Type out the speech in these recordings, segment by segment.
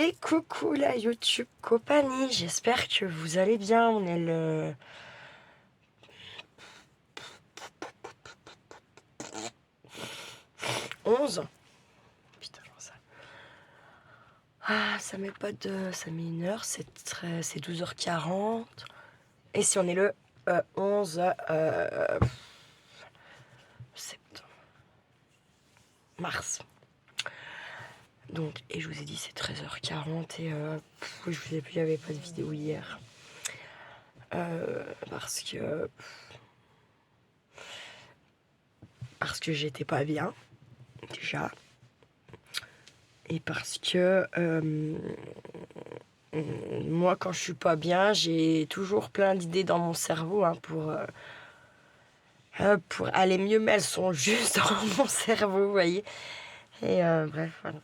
Et coucou la YouTube compagnie, j'espère que vous allez bien. On est le 11. Putain, ça. Ah, ça met pas de. Ça met une heure, c'est 12h40. Et si on est le 11 septembre. Mars. Donc, et je vous ai dit, c'est 13h40 et je vous ai dit, il n'y avait pas de vidéo hier. Parce que j'étais pas bien, déjà. Et parce que moi, quand je suis pas bien, j'ai toujours plein d'idées dans mon cerveau pour aller mieux, mais elles sont juste dans mon cerveau, vous voyez. Et bref, voilà.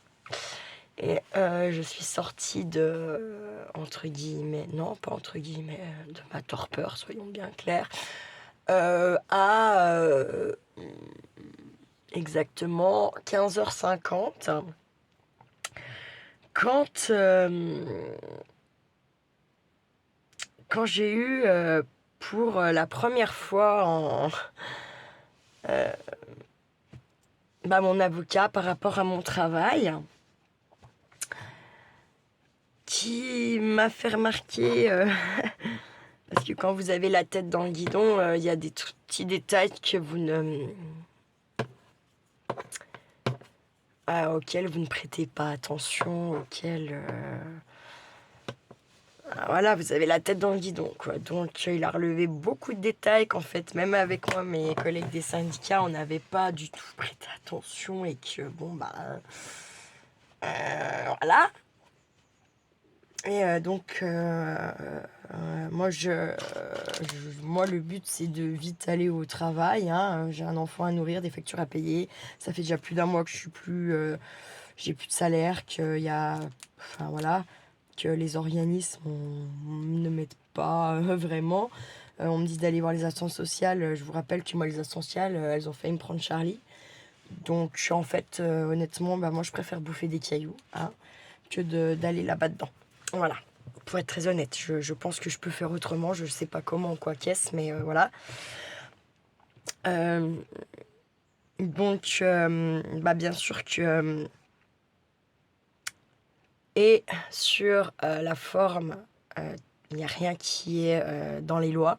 Et je suis sortie entre guillemets, non, pas entre guillemets, de ma torpeur, soyons bien clairs, à exactement 15h50. Quand j'ai eu pour la première fois mon avocat par rapport à mon travail, qui m'a fait remarquer, parce que quand vous avez la tête dans le guidon, il y a des petits détails que auxquels vous ne prêtez pas attention, voilà, vous avez la tête dans le guidon, quoi. Donc, il a relevé beaucoup de détails qu'en fait, même avec moi, mes collègues des syndicats, on n'avait pas du tout prêté attention et que, voilà. Et moi, le but, c'est de vite aller au travail, hein. J'ai un enfant à nourrir, des factures à payer. Ça fait déjà plus d'un mois que j'ai plus de salaire, enfin voilà, que les organismes ne m'aident pas vraiment. On me dit d'aller voir les assistantes sociales. Je vous rappelle que moi, les assistantes sociales, elles ont failli me prendre Charlie. Donc, en fait, honnêtement, moi, je préfère bouffer des cailloux, hein, que d'aller là-bas dedans. Voilà. Pour être très honnête, je pense que je peux faire autrement. Je sais pas comment, quoi qu'est-ce, mais voilà. Donc, bien sûr que... et sur la forme, il n'y a rien qui est dans les lois.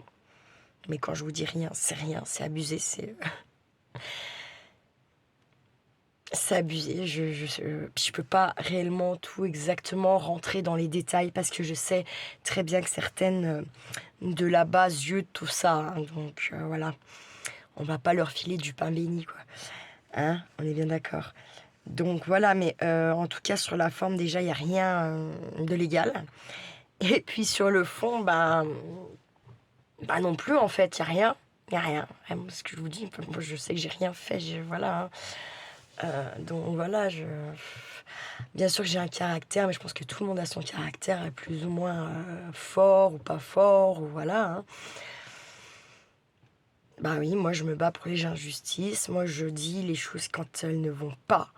Mais quand je vous dis rien, c'est abusé, c'est abusé. Je peux pas réellement tout exactement rentrer dans les détails parce que je sais très bien que certaines de la base yeux tout ça, hein. Donc voilà, on va pas leur filer du pain béni, quoi. Hein, on est bien d'accord. Donc voilà, mais en tout cas sur la forme déjà il y a rien de légal. Et puis sur le fond, non plus en fait, il y a rien. Il y a rien. Vraiment, ce que je vous dis, moi, je sais que j'ai rien fait, voilà, hein. Donc voilà, bien sûr que j'ai un caractère, mais je pense que tout le monde a son caractère, plus ou moins fort ou pas fort, ou voilà, hein. Bah oui, moi je me bats pour les injustices, moi je dis les choses quand elles ne vont pas.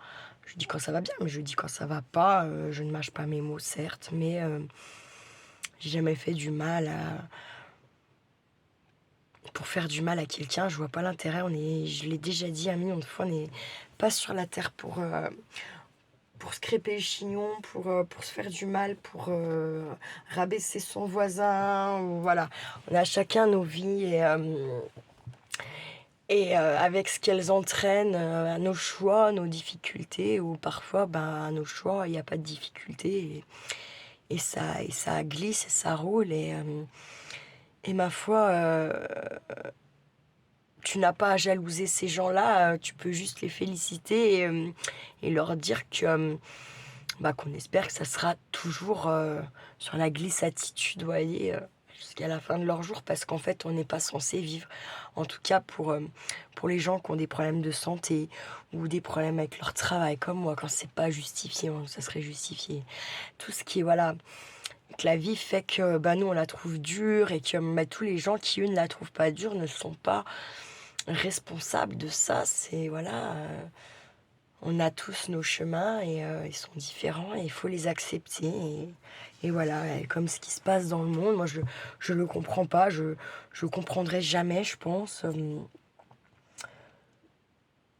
Je dis quand ça va bien, mais je dis quand ça va pas, je ne mâche pas mes mots certes, mais j'ai jamais fait du mal pour faire du mal à quelqu'un, je vois pas l'intérêt, je l'ai déjà dit un million de fois, on n'est pas sur la terre pour se crêper le chignon, pour se faire du mal, pour rabaisser son voisin, ou voilà. On a chacun nos vies et avec ce qu'elles entraînent, nos choix, nos difficultés, ou parfois, à nos choix, il n'y a pas de difficulté, et ça glisse, et ça roule, et ma foi, tu n'as pas à jalouser ces gens-là, tu peux juste les féliciter et leur dire que qu'on espère que ça sera toujours sur la glisse-attitude, vous voyez, jusqu'à la fin de leur jour, parce qu'en fait, on n'est pas censé vivre. En tout cas, pour les gens qui ont des problèmes de santé ou des problèmes avec leur travail, comme moi, quand c'est pas justifié, ça serait justifié. Tout ce qui est, voilà, que la vie fait que nous, on la trouve dure et que tous les gens qui, eux, ne la trouvent pas dure ne sont pas responsables de ça. C'est, voilà... on a tous nos chemins et ils sont différents et il faut les accepter et voilà, et comme ce qui se passe dans le monde, moi je le comprends pas, je comprendrai jamais, je pense,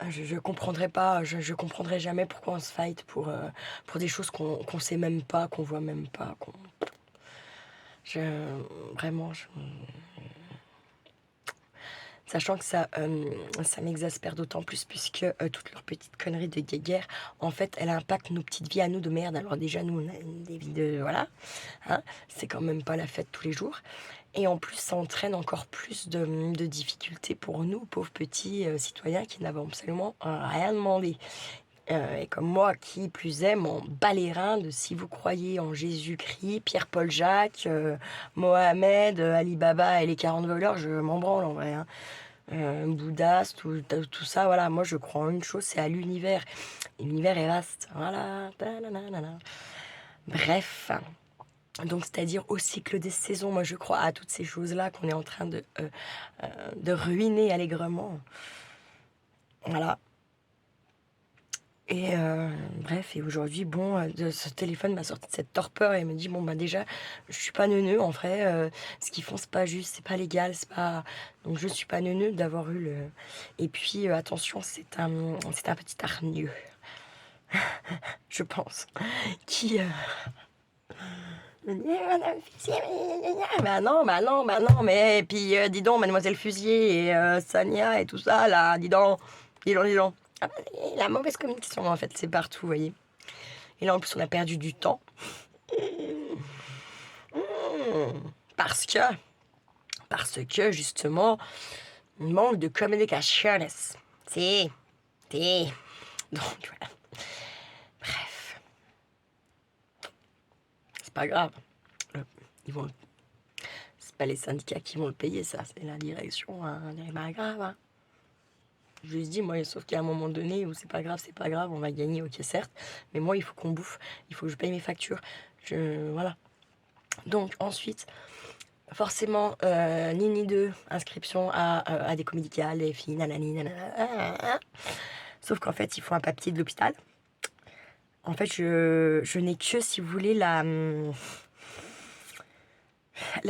je comprendrai pas, je comprendrai jamais pourquoi on se fight pour des choses qu'on sait même pas, qu'on voit même pas, qu'on je vraiment je sachant que ça m'exaspère d'autant plus puisque, toutes leurs petites conneries de guéguerre, en fait, elles impactent nos petites vies à nous de merde. Alors déjà, nous, on a des vies de voilà, hein, c'est quand même pas la fête tous les jours et en plus, ça entraîne encore plus de difficultés pour nous, pauvres petits, citoyens qui n'avons absolument, rien demandé. Et comme moi, qui plus est, m'en bats les reins de si vous croyez en Jésus-Christ, Pierre-Paul Jacques, Mohamed, Ali Baba et les 40 voleurs, je m'en branle en vrai, hein. Bouddhas, tout ça, voilà. Moi, je crois en une chose, c'est à l'univers. Et l'univers est vaste. Voilà. Ta-na-na-na-na. Bref. Donc, c'est-à-dire au cycle des saisons. Moi, je crois à toutes ces choses-là qu'on est en train de ruiner allègrement. Voilà. Et bref, et aujourd'hui, bon, ce téléphone m'a sorti de cette torpeur et me dit, bon, bah déjà, je suis pas neuneu, en vrai, ce qu'ils font, c'est pas juste, c'est pas légal, c'est pas... Donc je suis pas neuneu d'avoir eu le... Et puis, attention, c'est un petit hargneux, je pense, qui me dit, eh, Madame Fusier, bah non, bah non, bah non, mais et puis, dis donc, Mademoiselle Fusier et Sania et tout ça, là, dis donc, dis donc, dis donc. Ah, bah, la mauvaise communication, en fait, c'est partout, vous voyez. Et là, en plus, on a perdu du temps. Parce que, justement, manque de communication. C'est, c'est. Donc, voilà. Bref, c'est pas grave. Ils vont, c'est pas les syndicats qui vont le payer, ça. C'est la direction. Hein. C'est pas grave. Hein. Je lui dis, moi, sauf qu'à un moment donné où c'est pas grave, on va gagner, ok, certes. Mais moi, il faut qu'on bouffe. Il faut que je paye mes factures. Voilà. Donc, ensuite, forcément, ni 2, inscription à des médicales, les filles, nanani, nanana. Sauf qu'en fait, il faut un papier de l'hôpital. En fait, je n'ai que, si vous voulez, la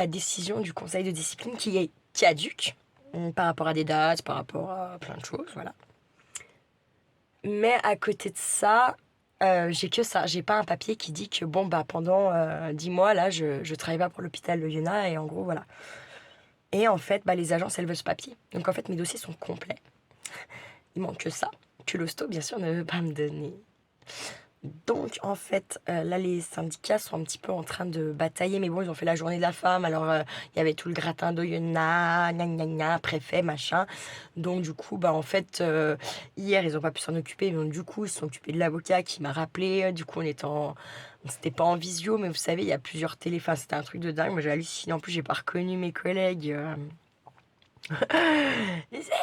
décision du conseil de discipline qui est caduque par rapport à des dates, par rapport à plein de choses, voilà. Mais à côté de ça, j'ai que ça. J'ai pas un papier qui dit que, bon, bah, pendant 10 mois, là, je travaille pas pour l'hôpital de Yona et en gros, voilà. Et en fait, bah, les agences, elles veulent ce papier. Donc en fait, mes dossiers sont complets. Il manque que ça. Que l'hosto, bien sûr, ne veut pas me donner. Donc en fait, là, les syndicats sont un petit peu en train de batailler. Mais bon, ils ont fait la journée de la femme. Alors, il y avait tout le gratin d'Oyonnax, gna gna gna, préfet, machin. Donc du coup, bah en fait, hier, ils ont pas pu s'en occuper. Donc du coup, ils se sont occupés de l'avocat qui m'a rappelé. Du coup, c'était pas en visio, mais vous savez, il y a plusieurs télé. Enfin, c'était un truc de dingue. Moi, j'ai halluciné. En plus, j'ai pas reconnu mes collègues.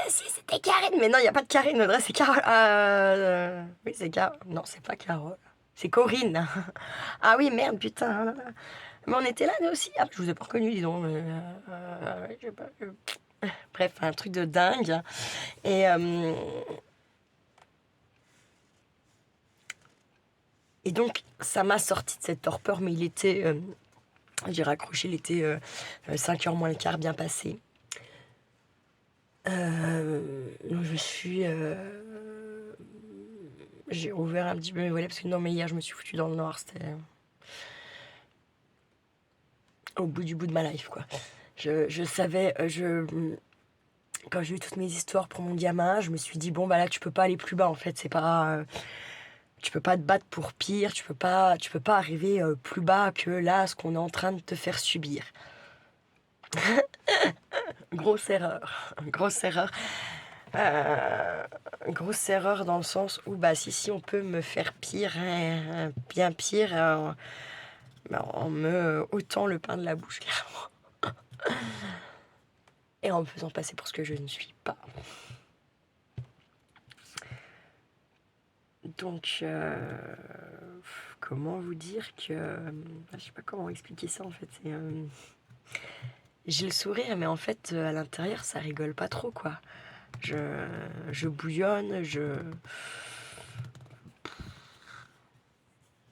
Si, c'était Karine, mais non, il n'y a pas de Karine, Audrey, c'est Carole. Oui, c'est Carole. Non, c'est pas Carole. C'est Corinne. Ah oui, merde, putain. Mais on était là, nous aussi. Ah, je vous ai pas reconnu, dis donc. Ouais, je sais pas, bref, un truc de dingue. Et, euh, et donc, ça m'a sorti de cette torpeur, mais il était. J'ai raccroché, il était 5h moins le quart, bien passé. Donc je suis. J'ai ouvert un petit peu mes volets parce que non, mais hier je me suis foutue dans le noir. C'était au bout de ma life, quoi. Je savais. Quand j'ai eu toutes mes histoires pour mon gamin, je me suis dit, bon, bah là, tu peux pas aller plus bas en fait. C'est pas. Tu peux pas te battre pour pire. Tu peux pas arriver plus bas que là, ce qu'on est en train de te faire subir. Grosse erreur. Grosse erreur. Grosse erreur dans le sens où, bah, si on peut me faire pire, hein, bien pire, bah, en me ôtant le pain de la bouche, clairement. Et en me faisant passer pour ce que je ne suis pas. Donc, comment vous dire que... je sais pas comment expliquer ça, en fait. J'ai le sourire, mais en fait, à l'intérieur, ça rigole pas trop, quoi. Je bouillonne,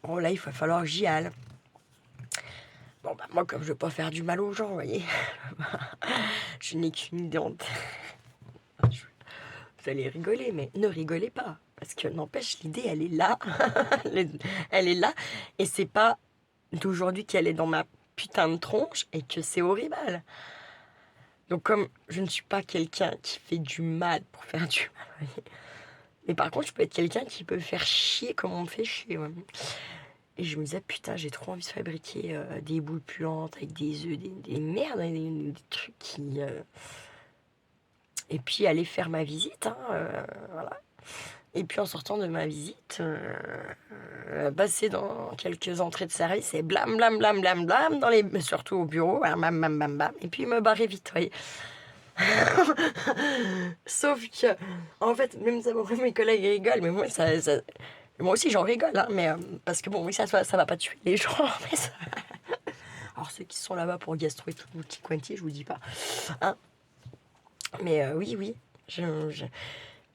bon là il va falloir que j'y aille. Bon bah moi comme je veux pas faire du mal aux gens, vous voyez, je n'ai qu'une idée en tête. Vous allez rigoler, mais ne rigolez pas. Parce que n'empêche, l'idée, elle est là. Elle est là. Et c'est pas d'aujourd'hui qu'elle est dans ma putain de tronche et que c'est horrible. Donc comme je ne suis pas quelqu'un qui fait du mal pour faire du mal, vous voyez. Mais par contre, je peux être quelqu'un qui peut faire chier comme on me fait chier. Ouais. Et je me disais, putain, j'ai trop envie de fabriquer des boules puantes avec des œufs, des merdes, des trucs qui... Et puis aller faire ma visite, hein, voilà. Et puis en sortant de ma visite, passer dans quelques entrées de service et blam blam blam blam blam, surtout au bureau, bam bam bam bam bam, et puis me barrer vite, voyez. Sauf que, en fait, même ça, mes collègues rigolent, mais moi, moi aussi j'en rigole, hein, mais parce que bon, oui, ça va pas tuer les gens, mais ça... Alors ceux qui sont là-bas pour gastro et tout, petit Quanti, je vous dis pas, hein. Mais oui,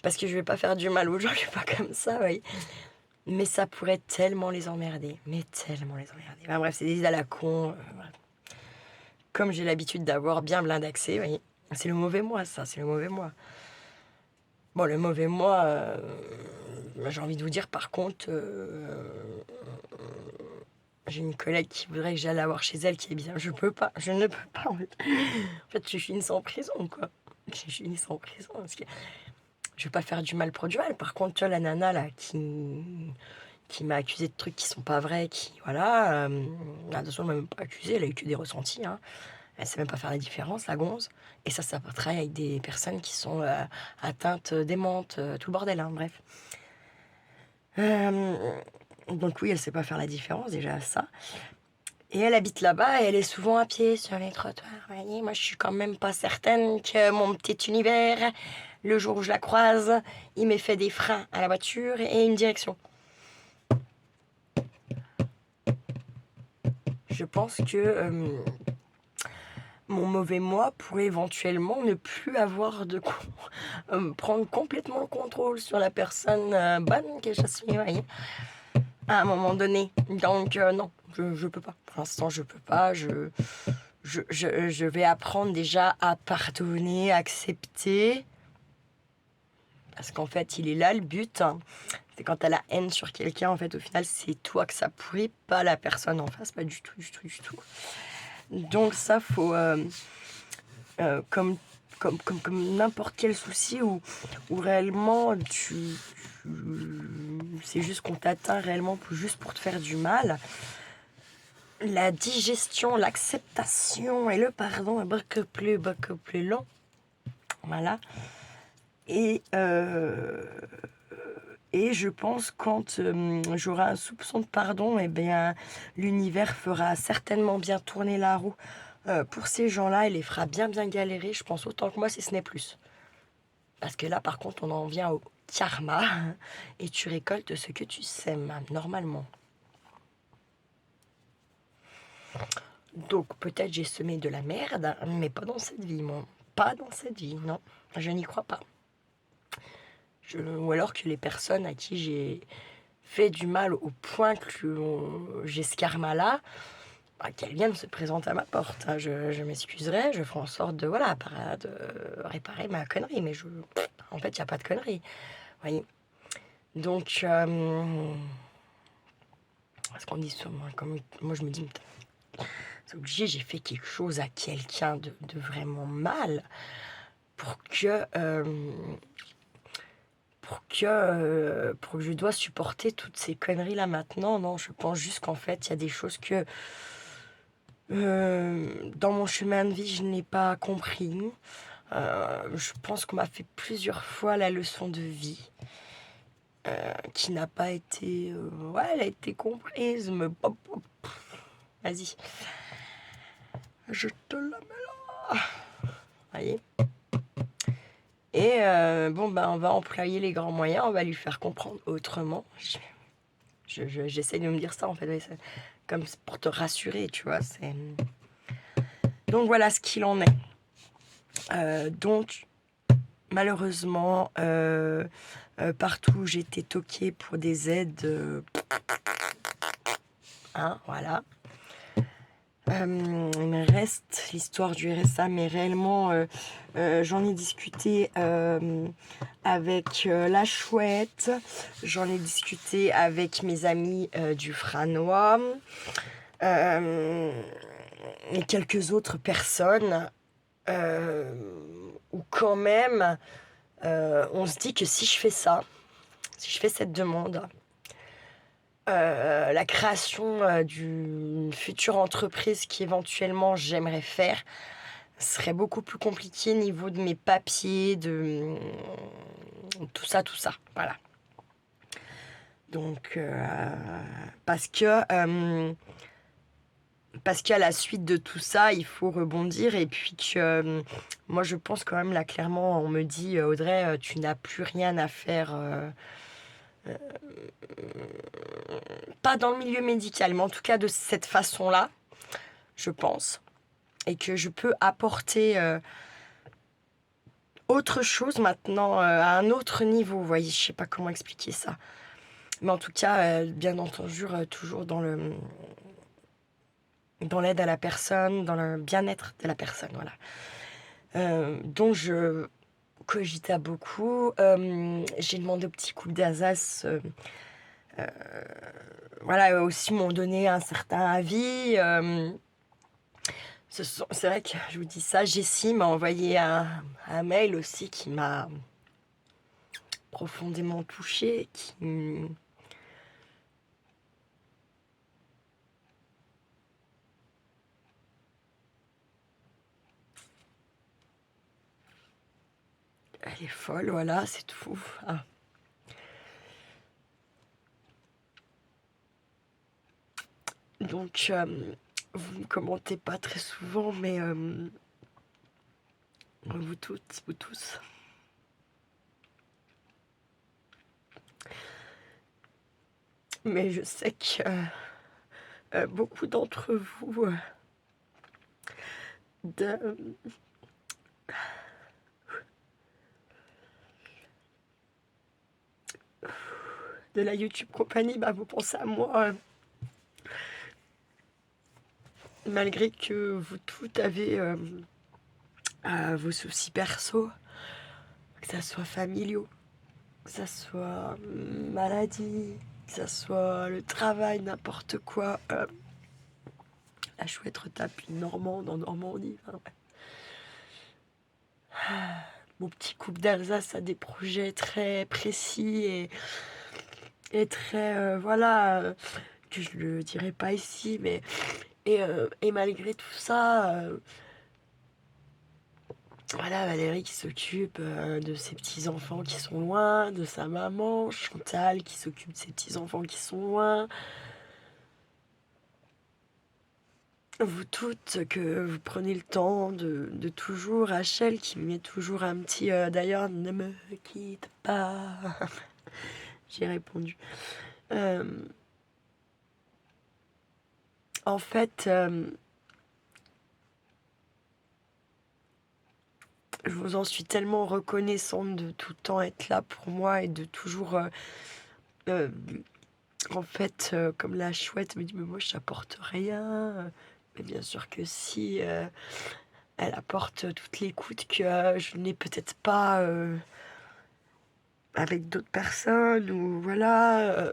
parce que je vais pas faire du mal aux gens, je suis pas comme ça, oui. Mais ça pourrait tellement les emmerder, mais tellement les emmerder. Enfin, bref, c'est des idées à la con. Voilà. Comme j'ai l'habitude d'avoir bien blindaxé, oui. C'est le mauvais moi, ça, c'est le mauvais moi. Bon, le mauvais moi, j'ai envie de vous dire, par contre, j'ai une collègue qui voudrait que j'aille la voir chez elle, qui est bien. Je peux pas, je ne peux pas, en fait. En fait, je suis une sans prison, quoi. Je suis une sans prison, parce que je vais pas faire du mal pour du mal. Par contre, tu vois, la nana, là, qui m'a accusé de trucs qui sont pas vrais, qui, voilà, attention, elle m'a même pas accusé, elle a eu que des ressentis, hein. Elle sait même pas faire la différence, la gonze. Et ça travaille avec des personnes qui sont atteintes, démentes, tout le bordel, hein, bref. Donc oui, elle sait pas faire la différence, déjà, ça. Et elle habite là-bas et elle est souvent à pied sur les trottoirs. Vous voyez, moi, je suis quand même pas certaine que mon petit univers, le jour où je la croise, il m'ait fait des freins à la voiture et une direction. Je pense que mon mauvais moi pourrait éventuellement ne plus avoir de prendre complètement le contrôle sur la personne bonne que je suis, vous voyez, à un moment donné. Donc non, je peux pas. Pour l'instant, je peux pas. Je vais apprendre déjà à pardonner, accepter. Parce qu'en fait, il est là le but. C'est quand t'as la haine sur quelqu'un, en fait, au final, c'est toi que ça pourrit, pas la personne en face, pas du tout, du tout, du tout. Donc ça, faut... comme n'importe quel souci où réellement c'est juste qu'on t'atteint réellement juste pour te faire du mal. La digestion, l'acceptation et le pardon est beaucoup plus long. Voilà. Et je pense quand j'aurai un soupçon de pardon, eh bien, l'univers fera certainement bien tourner la roue pour ces gens-là et les fera bien galérer, je pense, autant que moi, si ce n'est plus. Parce que là, par contre, on en vient au karma et tu récoltes ce que tu sèmes, normalement. Donc, peut-être j'ai semé de la merde, mais pas dans cette vie, moi. Pas dans cette vie, non. Je n'y crois pas. Ou alors que les personnes à qui j'ai fait du mal au point que j'ai ce karma-là, bah, qu'elles viennent se présenter à ma porte. Je m'excuserai, je ferai en sorte de, voilà, de réparer ma connerie. Mais en fait, il n'y a pas de connerie. Vous voyez. Donc, parce qu'on dit souvent, comme moi je me dis, c'est obligé, j'ai fait quelque chose à quelqu'un de vraiment mal pour que je dois supporter toutes ces conneries là maintenant. Non, je pense juste qu'en fait il y a des choses que dans mon chemin de vie je n'ai pas compris. Je pense qu'on m'a fait plusieurs fois la leçon de vie qui n'a pas été ouais, elle a été comprise, mais vas-y, je te la mets là, voyez. Et bon, ben, on va employer les grands moyens, on va lui faire comprendre autrement. J'essaie de me dire ça, en fait, ouais, comme pour te rassurer, tu vois. Donc, voilà ce qu'il en est. Donc, malheureusement, partout où j'ai été toquée pour des aides, hein, voilà. Il me reste l'histoire du RSA, mais réellement, j'en ai discuté avec la chouette, j'en ai discuté avec mes amis du Franois et quelques autres personnes où quand même, on se dit que si je fais ça, si je fais cette demande, la création d'une future entreprise qu'éventuellement j'aimerais faire serait beaucoup plus compliqué au niveau de mes papiers, de tout ça, voilà. Donc, parce qu'à la suite de tout ça, il faut rebondir et puis que moi je pense quand même là clairement, on me dit Audrey, tu n'as plus rien à faire. Pas dans le milieu médical, mais en tout cas de cette façon-là, je pense. Et que je peux apporter autre chose maintenant, à un autre niveau. Vous voyez, je sais pas comment expliquer ça. Mais en tout cas, bien entendu, toujours dans l'aide à la personne, dans le bien-être de la personne, voilà. Dont je cogitais beaucoup. J'ai demandé au petit couple d'Alsace, voilà, aussi m'ont donné un certain avis. C'est vrai que je vous dis ça, Jessie m'a envoyé un mail aussi qui m'a profondément touchée, elle est folle, voilà, c'est tout. Ah. Donc, vous ne commentez pas très souvent, mais vous toutes, vous tous. Mais je sais que beaucoup d'entre vous de, de la YouTube compagnie, bah, vous pensez à moi, malgré que vous toutes avez vos soucis perso, que ça soit familiaux, que ça soit maladie, que ça soit le travail, n'importe quoi. La chouette retape une Normande en Normandie. Enfin, ouais. Mon petit couple d'Alsace a des projets très précis et très, voilà, que je le dirai pas ici, mais et malgré tout ça, voilà, Valérie qui s'occupe de ses petits-enfants qui sont loin, de sa maman, Chantal qui s'occupe de ses petits-enfants qui sont loin. Vous toutes, que vous prenez le temps de toujours, Rachel qui me met toujours un petit d'ailleurs, ne me quitte pas. J'ai répondu. Euh, en fait, je vous en suis tellement reconnaissante de tout le temps être là pour moi et de toujours, euh, en fait, comme la chouette me dit, mais moi je n'apporte rien. Mais bien sûr que si, elle apporte toute l'écoute que je n'ai peut-être pas avec d'autres personnes ou voilà.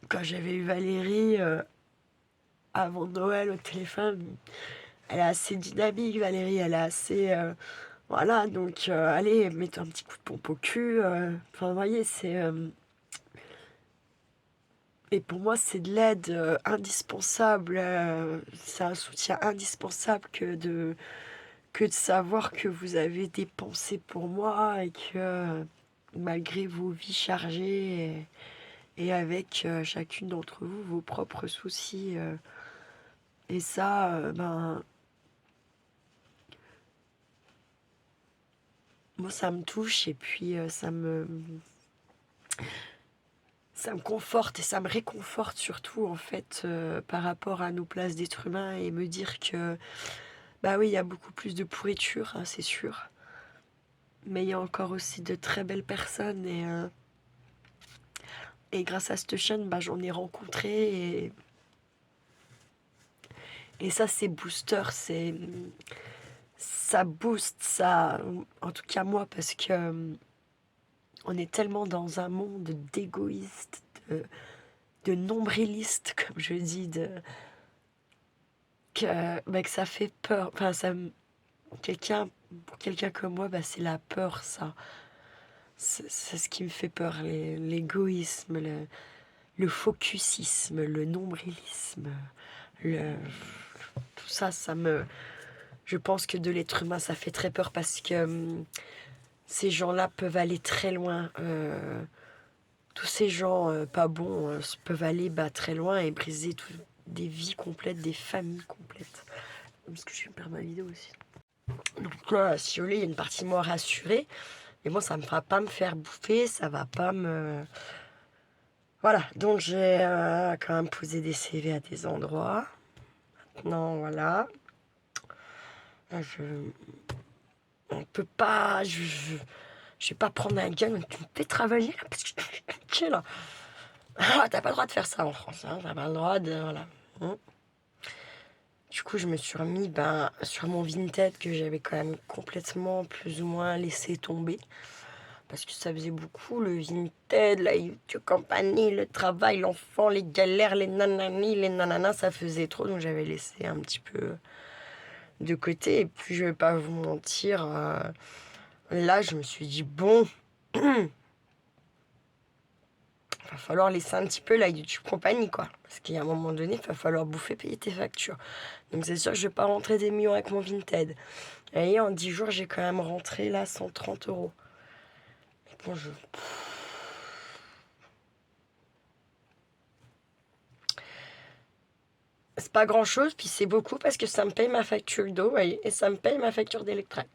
Quand j'avais eu Valérie avant Noël au téléphone, elle est assez dynamique, Valérie, elle est assez... voilà, donc allez, mettez un petit coup de pompe au cul. Enfin, vous voyez, c'est... et pour moi, c'est de l'aide indispensable. C'est un soutien indispensable que de savoir que vous avez des pensées pour moi et que malgré vos vies chargées et avec chacune d'entre vous vos propres soucis. Et ça, ben, moi, ça me touche et puis ça me conforte et ça me réconforte surtout, en fait, par rapport à nos places d'êtres humains et me dire que, bah oui, il y a beaucoup plus de pourriture, hein, c'est sûr. Mais il y a encore aussi de très belles personnes Et grâce à cette chaîne, bah, j'en ai rencontré. Et ça, c'est booster. Ça booste, ça. En tout cas, moi, parce que on est tellement dans un monde d'égoïstes, de nombrilistes, comme je dis, que ça fait peur. Enfin, pour quelqu'un comme moi, bah, c'est la peur, ça. C'est ce qui me fait peur, l'égoïsme, le focusisme, le nombrilisme, le, tout ça, je pense que de l'être humain, ça fait très peur parce que ces gens-là peuvent aller très loin. Tous ces gens pas bons peuvent aller très loin et briser des vies complètes, des familles complètes. Parce que je vais me perdre ma vidéo aussi. Donc là, si vous voulez, il y a une partie de moi rassurée. Mais bon, ça ne va pas me faire bouffer, ça va pas me... Voilà, donc j'ai quand même posé des CV à des endroits. Maintenant, voilà. On peut pas... Je vais pas prendre un gars, tu me fais travailler là, parce que tu es là. Ah, t'as pas le droit de faire ça en France, hein, t'as pas le droit de... Voilà. Du coup, je me suis remis sur mon Vinted que j'avais quand même complètement plus ou moins laissé tomber. Parce que ça faisait beaucoup, le Vinted, la YouTube compagnie, le travail, l'enfant, les galères, les nanani, les nananas, ça faisait trop. Donc j'avais laissé un petit peu de côté. Et puis je vais pas vous mentir, là je me suis dit, bon, va falloir laisser un petit peu la YouTube compagnie, quoi. Parce qu'à un moment donné, il va falloir bouffer, payer tes factures. Donc c'est sûr que je vais pas rentrer des millions avec mon Vinted. Et en 10 jours, j'ai quand même rentré là 130 €. Mais bon, c'est pas grand chose, puis c'est beaucoup parce que ça me paye ma facture d'eau, voyez, et ça me paye ma facture d'électrique.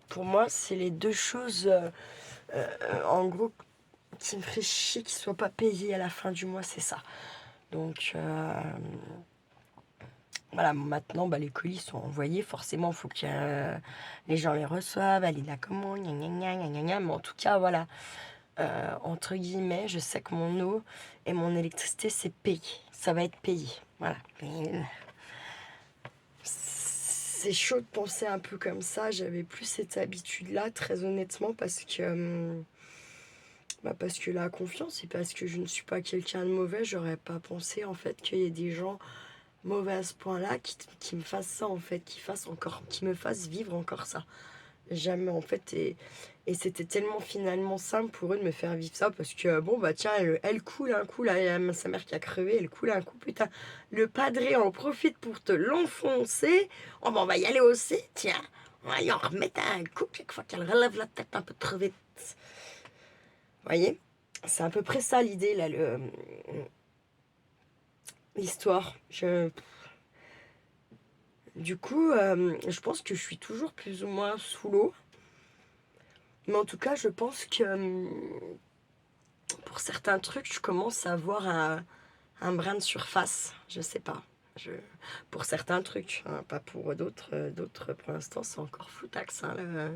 Pour moi, c'est les deux choses, en gros, qui me ferait chier qu'ils soient pas payés à la fin du mois, c'est ça. Donc, voilà, maintenant, les colis sont envoyés. Forcément, il faut que les gens les reçoivent, aller la commande, gna gna gna gna gna gna. Mais en tout cas, voilà, entre guillemets, je sais que mon eau et mon électricité, c'est payé. Ça va être payé. Voilà. C'est chaud de penser un peu comme ça. J'avais plus cette habitude-là, très honnêtement, parce que la confiance et parce que je ne suis pas quelqu'un de mauvais, j'aurais pas pensé en fait qu'il y ait des gens mauvais à ce point-là qui me fassent ça en fait, qui me fassent vivre encore ça. Jamais en fait et c'était tellement finalement simple pour eux de me faire vivre ça parce que bon tiens elle coule un coup là, sa mère qui a crevé, elle coule un coup, putain, le padré en profite pour te l'enfoncer. Oh on va y aller aussi, tiens, on va y en remettre un coup chaque fois qu'elle relève la tête un peu trop vite. Vous voyez, c'est à peu près ça l'idée là, l'histoire. Du coup, je pense que je suis toujours plus ou moins sous l'eau. Mais en tout cas, je pense que pour certains trucs, je commence à avoir un brin de surface. Je sais pas. Pour certains trucs, hein, pas pour d'autres. D'autres, pour l'instant, c'est encore floutax. Hein,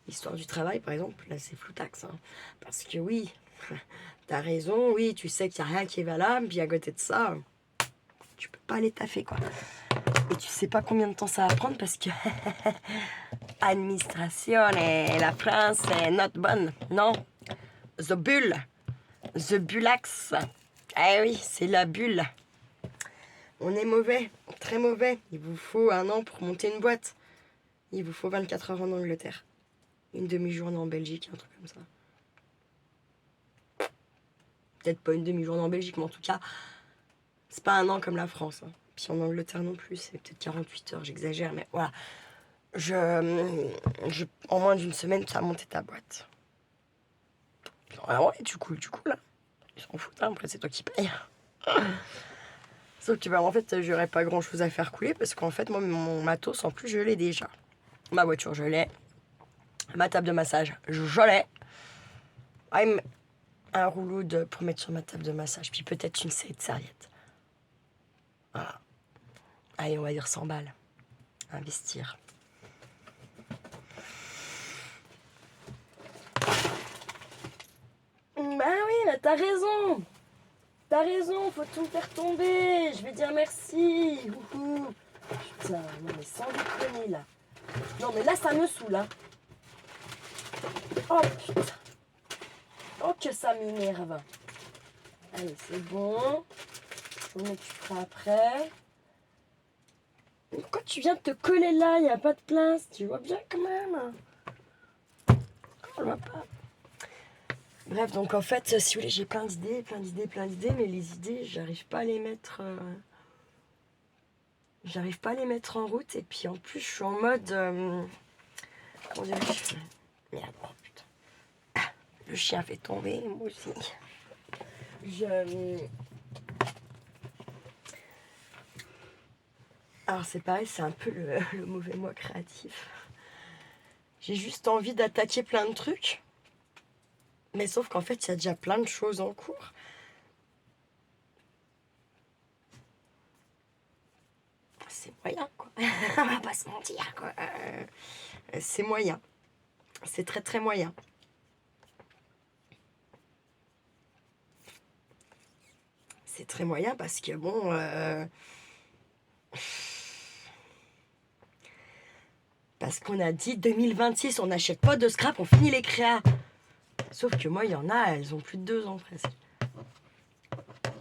l'histoire du travail, par exemple, là, c'est floutax. Hein. Parce que oui, t'as raison, oui, tu sais qu'il n'y a rien qui est valable. Puis à côté de ça, tu peux pas aller taffer, quoi. Et tu sais pas combien de temps ça va prendre parce que administration et la France est not bonne. Non, the bulle, the bullax. Eh oui, c'est la bulle. On est mauvais, très mauvais. Il vous faut 1 an pour monter une boîte. Il vous faut 24 heures en Angleterre. Une demi-journée en Belgique, un truc comme ça. Peut-être pas une demi-journée en Belgique, mais en tout cas, c'est pas 1 an comme la France. Hein. Puis en Angleterre non plus, c'est peut-être 48 heures, j'exagère, mais voilà. En moins d'une semaine, tu as monté ta boîte. Ah ouais, tu coules, là. Ils s'en foutent, hein, après c'est toi qui payes. Sauf que en fait, j'aurais pas grand chose à faire couler parce qu'en fait, moi, mon matos, en plus, je l'ai déjà. Ma voiture, je l'ai. Ma table de massage, je l'ai. Un rouleau pour mettre sur ma table de massage. Puis peut-être une série de serviettes. Voilà. Allez, on va dire 100 balles. Investir. t'as raison. T'as raison, faut tout faire tomber. Je vais dire merci. Wouhou. Putain, non mais sans déconner là. Non mais là ça me saoule hein. Oh putain. Oh que ça m'énerve. Allez c'est bon. Je m'en occuperai après. Pourquoi tu viens de te coller là? Il n'y a pas de place. Tu vois bien quand même. Je vois pas. Bref, donc en fait, si vous voulez, j'ai plein d'idées, mais les idées, j'arrive pas à les mettre. J'arrive pas à les mettre en route. Et puis en plus, je suis en mode. Comment dirais-je? Merde, oh putain. Ah, le chien fait tomber, moi aussi. Alors c'est pareil, c'est un peu le mauvais moi créatif. J'ai juste envie d'attaquer plein de trucs. Mais sauf qu'en fait, il y a déjà plein de choses en cours. C'est moyen, quoi. On va pas se mentir, quoi. C'est moyen. C'est très, très moyen. C'est très moyen parce que, bon... parce qu'on a dit 2026, on n'achète pas de scrap, on finit les créas. Sauf que moi, il y en a, elles ont plus de 2 ans presque.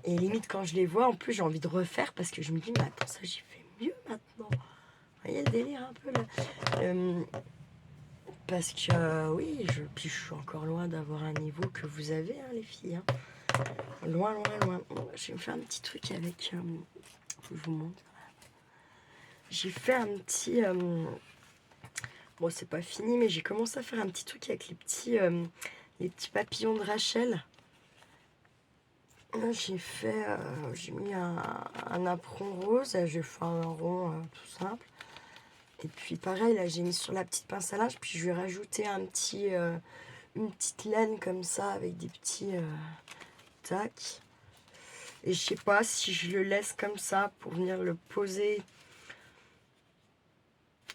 Et limite, quand je les vois, en plus, j'ai envie de refaire parce que je me dis, mais attends, ça, j'ai fait mieux maintenant. Vous voyez le délire un peu là. Parce que, oui, puis je suis encore loin d'avoir un niveau que vous avez, hein, les filles. Hein. Loin, loin, loin. Bon, je vais me faire un petit truc avec... je vous montre. J'ai fait un petit... bon, c'est pas fini, mais j'ai commencé à faire un petit truc avec les petits papillons de Rachel. Là, j'ai mis un apron rose, j'ai fait un rond tout simple. Et puis pareil, là j'ai mis sur la petite pince à linge, puis je vais rajouter une petite laine comme ça avec des petits tac. Et je sais pas si je le laisse comme ça pour venir le poser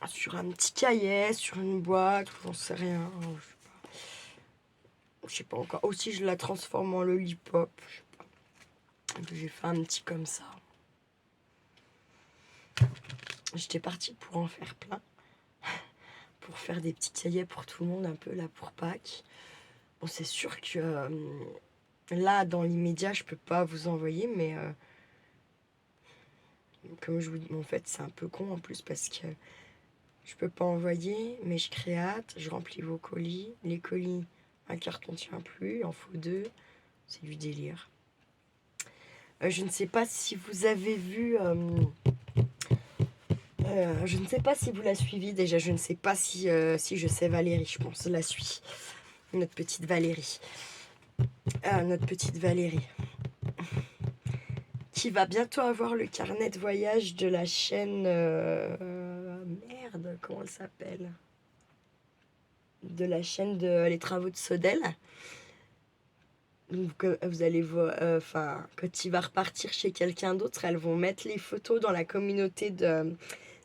sur un petit cahier, sur une boîte, j'en sais rien. Je sais pas encore. Aussi je la transforme en lollipop. Je sais pas. J'ai fait un petit comme ça. J'étais partie pour en faire plein. Pour faire des petits cahiers pour tout le monde, un peu là pour Pâques. Bon, c'est sûr que là, dans l'immédiat, je peux pas vous envoyer, mais comme je vous dis, en fait, c'est un peu con en plus parce que je peux pas envoyer, mais je créate, je remplis vos colis. Les colis, un carton tient plus, il en faut 2. C'est du délire. Je ne sais pas si vous avez vu... je ne sais pas si vous la suivez déjà. Je ne sais pas si je sais Valérie, je pense, la suit. Notre petite Valérie. Notre petite Valérie. Qui va bientôt avoir le carnet de voyage de la chaîne... merde, comment elle s'appelle? De la chaîne de Les Travaux de Sodel. Donc, vous allez voir, quand il va repartir chez quelqu'un d'autre, elles vont mettre les photos dans la communauté de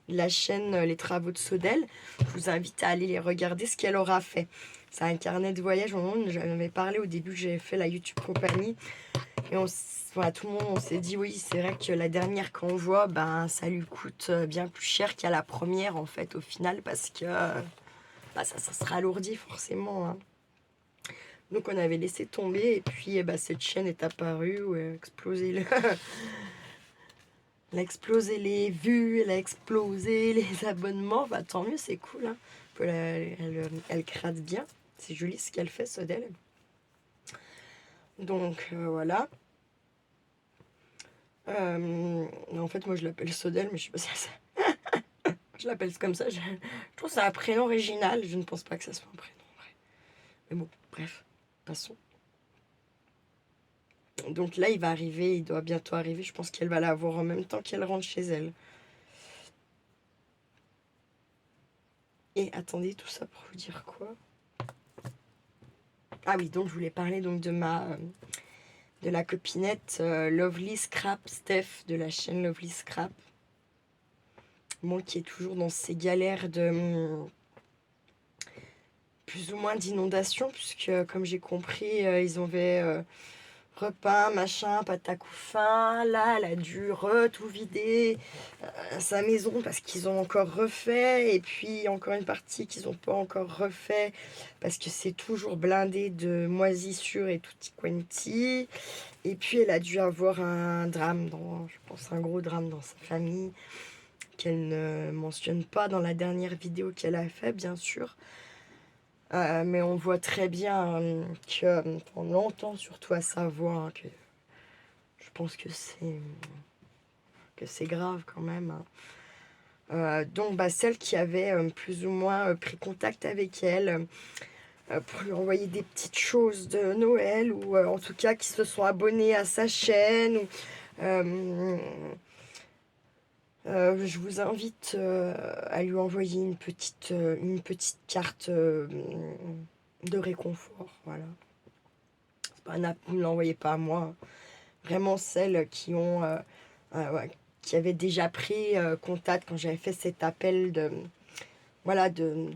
la chaîne Les Travaux de Sodel. Je vous invite à aller les regarder ce qu'elle aura fait. C'est un carnet de voyage. J'en avais parlé au début que j'avais fait la YouTube compagnie. Et tout le monde, on s'est dit, oui, c'est vrai que la dernière qu'on voit, ben, ça lui coûte bien plus cher qu'à la première, en fait, au final, parce que ça sera alourdi, forcément. Hein. Donc, on avait laissé tomber, et puis, cette chaîne est apparue, où elle a explosé elle a explosé les vues, elle a explosé les abonnements. Bah, tant mieux, c'est cool. Hein. Elle gratte bien. C'est joli ce qu'elle fait, Sodel. Donc, voilà. En fait, moi, je l'appelle Sodel, mais je sais pas si ça... Je l'appelle comme ça. Je trouve que c'est un prénom original. Je ne pense pas que ça soit un prénom vrai. Mais bon, bref, passons. Donc là, il va arriver, il doit bientôt arriver. Je pense qu'elle va l'avoir en même temps qu'elle rentre chez elle. Et attendez, tout ça pour vous dire quoi? Ah oui, donc je voulais parler donc de la copinette Lovely Scrap Steph de la chaîne Lovely Scrap. Moi qui est toujours dans ces galères de plus ou moins d'inondation, puisque comme j'ai compris, ils avaient repeint, machin, patacouffin. Là, elle a dû tout vider sa maison parce qu'ils ont encore refait. Et puis, encore une partie qu'ils n'ont pas encore refait parce que c'est toujours blindé de moisissures et tutti quanti. Et puis, elle a dû avoir un drame, je pense un gros drame dans sa famille, qu'elle ne mentionne pas dans la dernière vidéo qu'elle a fait, bien sûr. Mais on voit très bien que on entend surtout à sa voix que je pense que c'est grave quand même. Donc celle qui avait plus ou moins pris contact avec elle pour lui envoyer des petites choses de Noël ou en tout cas qui se sont abonnés à sa chaîne. Je vous invite à lui envoyer une petite carte de réconfort. Voilà. Ne l'envoyez pas à moi. Vraiment celles qui ont ouais, qui avaient déjà pris contact quand j'avais fait cet appel de voilà de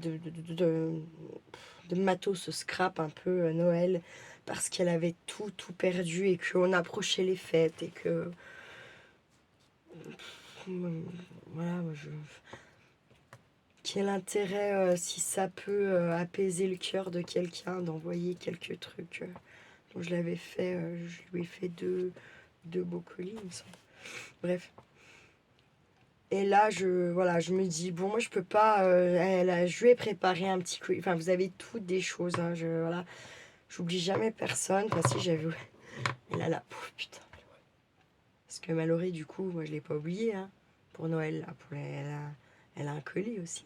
matos scrap un peu Noël parce qu'elle avait tout perdu et qu'on approchait les fêtes et que voilà quel intérêt si ça peut apaiser le cœur de quelqu'un d'envoyer quelques trucs. Donc je l'avais fait, je lui ai fait deux beaux colis, il me semble. Bref. Et là, je me dis, bon, moi, je peux pas... je lui ai préparé un petit colis. Enfin, vous avez toutes des choses, hein, voilà. J'oublie jamais personne. Enfin, si, j'avais... Et là, la pauvre, putain. Parce que Mallory, du coup, moi, je l'ai pas oublié, hein, pour Noël. Là, elle a un colis aussi,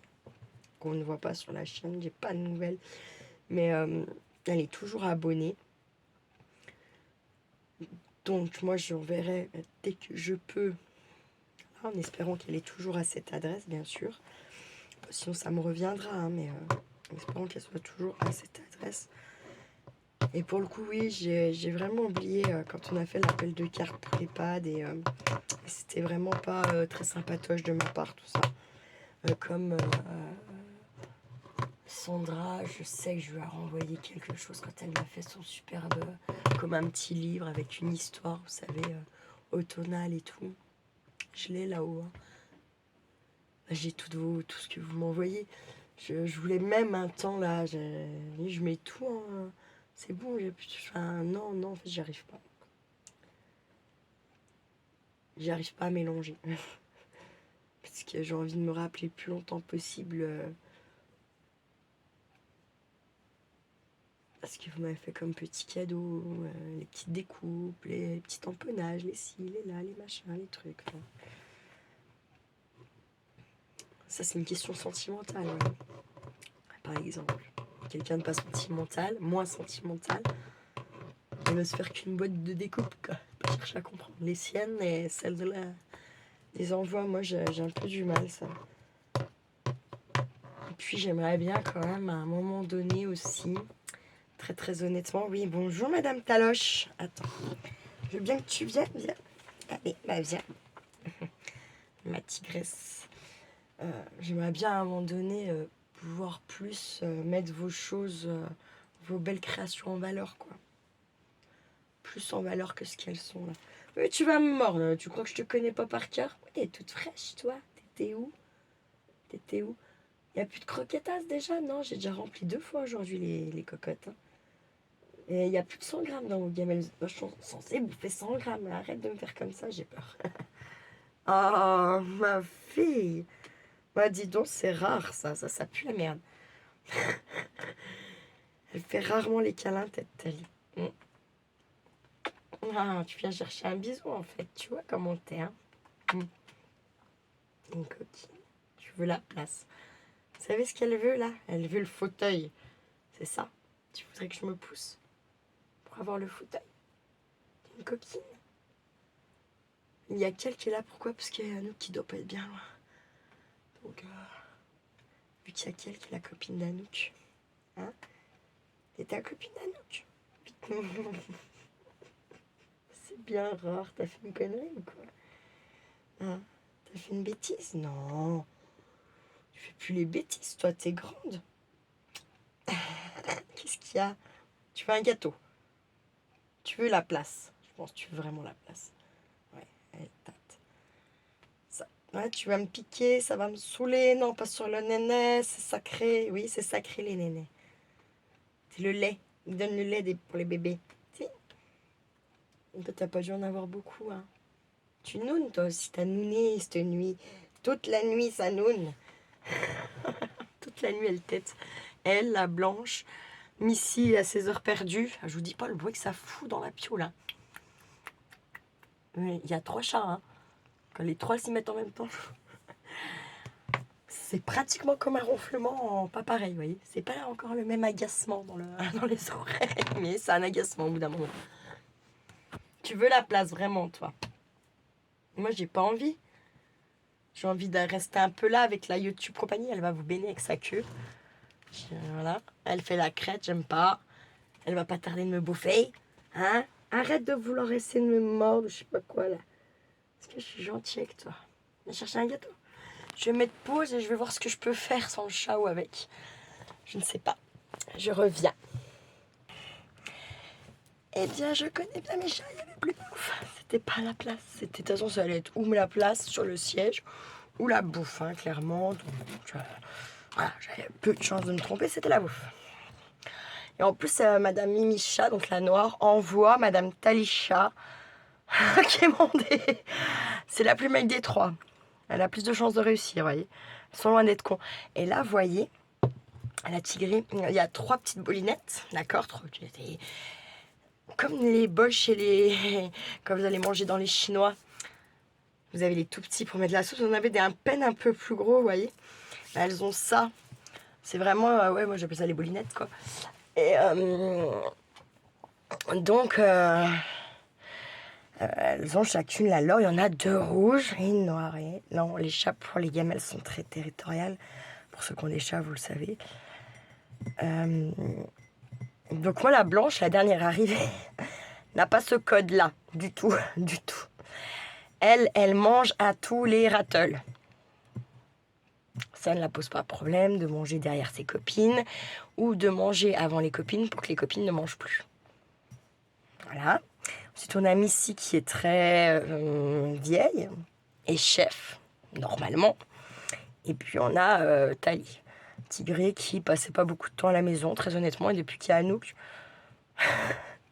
qu'on ne voit pas sur la chaîne. J'ai pas de nouvelles. Mais elle est toujours abonnée. Donc, moi, je verrai dès que je peux, en espérant qu'elle est toujours à cette adresse, bien sûr. Sinon, ça me reviendra, hein, mais en espérant qu'elle soit toujours à cette adresse. Et pour le coup, oui, j'ai vraiment oublié quand on a fait l'appel de carte pour l'EHPAD. Et c'était vraiment pas très sympatoche de ma part, tout ça. Comme Sandra, je sais que je lui ai renvoyé quelque chose quand elle m'a fait son superbe, comme un petit livre avec une histoire, vous savez, automnale et tout. Je l'ai là-haut. Hein. J'ai tout ce que vous m'envoyez. Je voulais même un temps là, je mets tout en. C'est bon, enfin, non, en fait, j'y arrive pas. J'y arrive pas à mélanger. Parce que j'ai envie de me rappeler le plus longtemps possible. Parce que vous m'avez fait comme petit cadeau, les petites découpes, les petits tamponnages, les ci, les là, les machins, les trucs. Enfin. Ça, c'est une question sentimentale. Par exemple, quelqu'un de pas sentimental, moins sentimental, il va se faire qu'une boîte de découpe, quoi. Pas chercher à comprendre les siennes et celles des envois. Moi, j'ai un peu du mal, ça. Et puis, j'aimerais bien quand même, à un moment donné aussi, très très honnêtement, oui, bonjour Madame Taloche. Attends, je veux bien que tu viennes, viens. Allez, viens. Ma tigresse. J'aimerais bien à un moment donné pouvoir plus mettre vos choses, vos belles créations en valeur, quoi. Plus en valeur que ce qu'elles sont là. Oui, tu vas me mordre. Tu crois que je te connais pas par cœur? Oui, t'es toute fraîche, toi. T'étais où? Il n'y a plus de croquettasse déjà? Non, j'ai déjà rempli 2 fois aujourd'hui les cocottes. Hein. Et il n'y a plus de 100 grammes dans vos gamelles. Je suis censée bouffer 100 grammes. Arrête de me faire comme ça, j'ai peur. Oh, ma fille. Bah, dis donc, c'est rare ça pue la merde. Elle fait rarement les câlins, tête Tali. Ah, tu viens chercher un bisou en fait, tu vois comment t'es, hein. Une coquine. Tu veux la place. Vous savez ce qu'elle veut là? Elle veut le fauteuil. C'est ça. Tu voudrais que je me pousse pour avoir le fauteuil? Une coquine. Il y a qu'elle qui est là, pourquoi? Parce qu'il y a Anouk qui doit pas être bien loin. Donc, vu qu'il y a qu'elle qui est la copine d'Anouk. Hein? T'es ta copine d'Anouk? C'est bien rare, t'as fait une connerie ou quoi? Hein? T'as fait une bêtise? Non. Tu fais plus les bêtises, toi, t'es grande. Qu'est-ce qu'il y a? Tu veux un gâteau? Tu veux la place? pense que tu veux vraiment la place. Ouais, elle tâte. Ça. Ouais, tu vas me piquer, ça va me saouler. Non, pas sur le néné, c'est sacré. Oui, c'est sacré les nénés. C'est le lait. Ils donnent le lait pour les bébés. Si. Toi, t'as pas dû en avoir beaucoup, hein. Tu nounes, toi aussi. T'as nouné cette nuit. Toute la nuit, ça noune. Toute la nuit, elle tète. Elle, la blanche. Missy, à ses heures perdues. Je vous dis pas le bruit que ça fout dans la piole, là. Il y a 3 chats, hein. Quand les 3 s'y mettent en même temps, c'est pratiquement comme un ronflement, pas pareil, vous voyez. C'est pas encore le même agacement dans les oreilles, mais c'est un agacement au bout d'un moment. Tu veux la place, vraiment, toi? Moi, j'ai pas envie. J'ai envie de rester un peu là avec la YouTube compagnie. Elle va vous baigner avec sa queue. Voilà. Elle fait la crête, j'aime pas. Elle va pas tarder de me bouffer. Hein? Arrête de vouloir essayer de me mordre, je sais pas quoi, là. Est-ce que je suis gentille avec toi? Viens chercher un gâteau. Je vais mettre pause et je vais voir ce que je peux faire sans le chat ou avec. Je ne sais pas. Je reviens. Eh bien, je connais bien mes chats, il n'y avait plus de bouffe. C'était pas la place. C'était, de toute façon, ça allait être ou la place sur le siège ou la bouffe, hein, clairement. Donc, voilà, j'avais peu de chance de me tromper, c'était la bouffe. Et en plus, Madame Mimi Chat, donc la noire, envoie Madame Talisha qui est mondée. C'est la plus belle des 3. Elle a plus de chances de réussir, vous voyez. Elles sont loin d'être cons. Et là, vous voyez, la tigrée, il y a 3 petites bolinettes, d'accord, comme les bols chez les... Quand vous allez manger dans les Chinois, vous avez les tout petits pour mettre de la sauce. Vous en avez un peine un peu plus gros, vous voyez. Là, elles ont ça. C'est vraiment... ouais, moi j'appelle ça les bolinettes, quoi. Et donc... elles ont chacune la leur. Il y en a 2 rouges et une noire. Et non, les chats pour les gamelles sont très territoriales. Pour ceux qui ont des chats, vous le savez. Donc moi, la blanche, la dernière arrivée, n'a pas ce code-là. Du tout, du tout. Elle mange à tous les râtels. Ça ne la pose pas problème de manger derrière ses copines ou de manger avant les copines pour que les copines ne mangent plus. Voilà. Ensuite, on a Missy qui est très vieille et chef, normalement. Et puis, on a Tali, tigrée, qui passait pas beaucoup de temps à la maison, très honnêtement. Et depuis qu'il y a Anouk,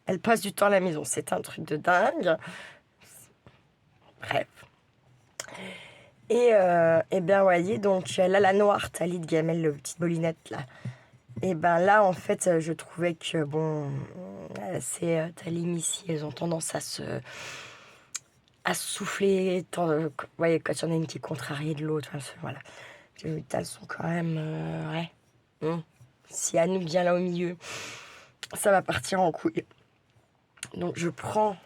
elle passe du temps à la maison. C'est un truc de dingue. Bref. Et bien, voyez, donc là, la noire, Tali de Gamelle, le petite bolinette, là. Et ben là, en fait, je trouvais que, bon, c'est Tali, Missy, elles ont tendance à souffler. Vous voyez, quand il y en a une qui est contrariée de l'autre, voilà. Elles sont quand même, ouais. Si Anouk vient là au milieu, ça va partir en couille. Donc, je prends...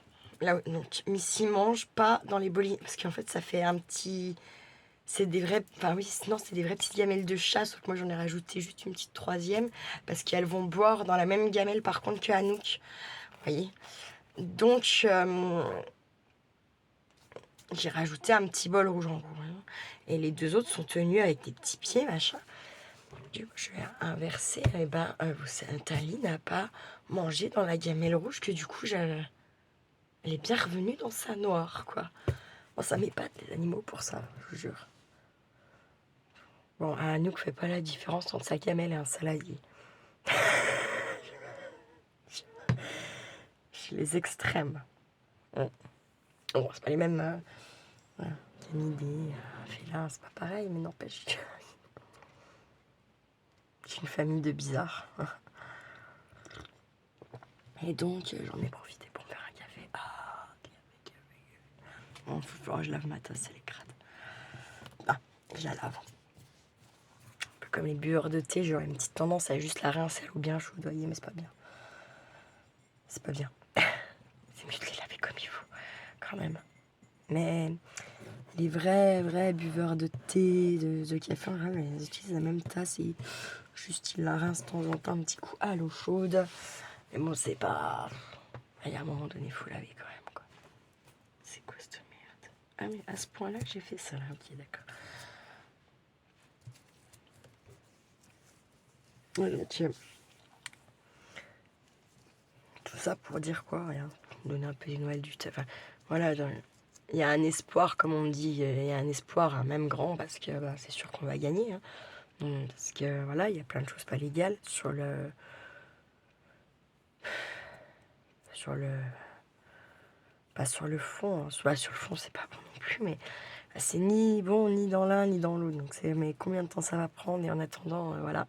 Là, donc, Missy mange pas dans les bolinettes, parce qu'en fait, ça fait un petit... C'est des vrais, enfin oui, non, c'est des vraies petites gamelles de chat, sauf que moi j'en ai rajouté juste une petite 3e, parce qu'elles vont boire dans la même gamelle par contre que Anouk, vous voyez. Donc, j'ai rajouté un petit bol rouge en gros, hein. Et les 2 autres sont tenus avec des petits pieds, machin. Du coup, je vais inverser, et ben, Tali n'a pas mangé dans la gamelle rouge, que du coup, elle est bien revenue dans sa noire, quoi. Bon, ça m'épate les animaux pour ça, je vous jure. Bon, Anouk fait pas la différence entre sa gamelle et un saladier. Chez les extrêmes. Bon, c'est pas les mêmes... voilà. Canidés, félin, c'est pas pareil, mais n'empêche que... C'est une famille de bizarres. Et donc, j'en ai profité pour me faire un café. Ah, café. Bon, faut falloir que je lave ma tasse, elle est crade. Ah, je la lave. Un peu comme les buveurs de thé, j'aurais une petite tendance à juste la rincer à l'eau bien chaude, voyez, mais c'est pas bien. C'est pas bien. C'est mieux de les laver comme il faut, quand même. Mais les vrais buveurs de thé, de café, ils utilisent la même tasse et juste ils la rincent de temps en temps un petit coup à l'eau chaude. Mais bon, c'est pas... Il y a un moment donné, il faut laver quand même, quoi. C'est quoi cette merde? Ah mais à ce point-là que j'ai fait ça, là. Ok, d'accord. Donc, tout ça pour dire quoi? Rien. donner un peu des nouvelles du taf. Enfin, voilà, il y a un espoir, comme on dit, il y a un espoir, hein, même grand, parce que bah, c'est sûr qu'on va gagner. Hein. Parce que voilà, il y a plein de choses pas légales sur le. Sur le. Pas sur le fond, hein. Sur le fond, c'est pas bon non plus, mais c'est ni bon ni dans l'un ni dans l'autre. Donc c'est mais combien de temps ça va prendre et en attendant, voilà.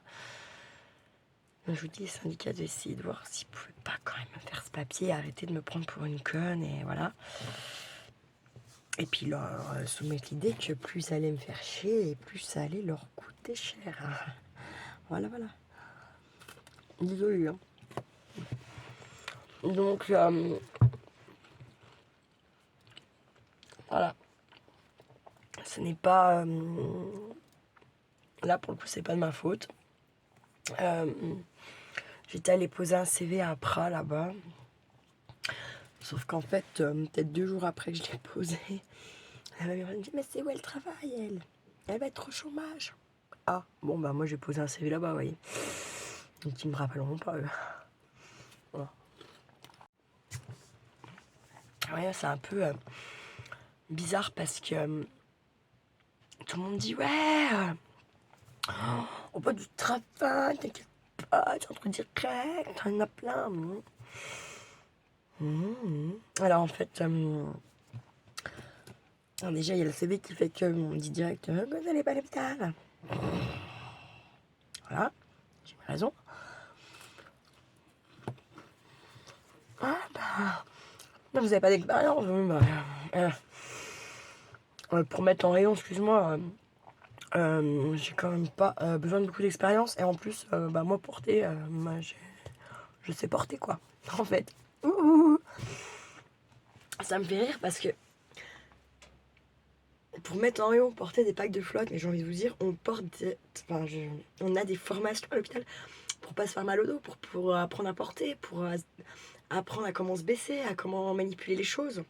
Donc, je vous dis, les syndicats d'essayer de voir s'ils pouvaient pas quand même me faire ce papier, arrêter de me prendre pour une conne et voilà. Et puis leur soumettre l'idée que plus ça allait me faire chier et plus ça allait leur coûter cher. Voilà, voilà. Désolé, hein. Donc, voilà. Ce n'est pas... là, pour le coup, c'est pas de ma faute. J'étais allée poser un CV à Prat, là-bas. Sauf qu'en fait, peut-être 2 jours après que je l'ai posé, elle m'a dit « Mais c'est où elle travaille, elle ? Elle va être au chômage. » Ah, bon, bah moi, j'ai posé un CV là-bas, vous voyez. Donc, ils me rappelleront pas, eux. Voilà. Ouais, c'est un peu bizarre parce que tout le monde dit « Ouais, on voit du travail, t'inquiète pas, tu rentres direct, il y en a plein. » Alors, en fait... alors déjà, il y a le CV qui fait qu'on dit direct vous n'allez pas à l'hôpital. Voilà, j'ai raison. Ah bah, non, vous n'avez pas d'expérience. Pour mettre en rayon, excuse-moi, j'ai quand même pas besoin de beaucoup d'expérience. Et en plus, bah, moi, porter, je sais porter quoi, en fait. Ça me fait rire parce que pour mettre en rayon, porter des packs de flotte, mais j'ai envie de vous dire, on a des formations à l'hôpital pour pas se faire mal au dos, pour apprendre à porter, pour apprendre à comment se baisser, à comment manipuler les choses.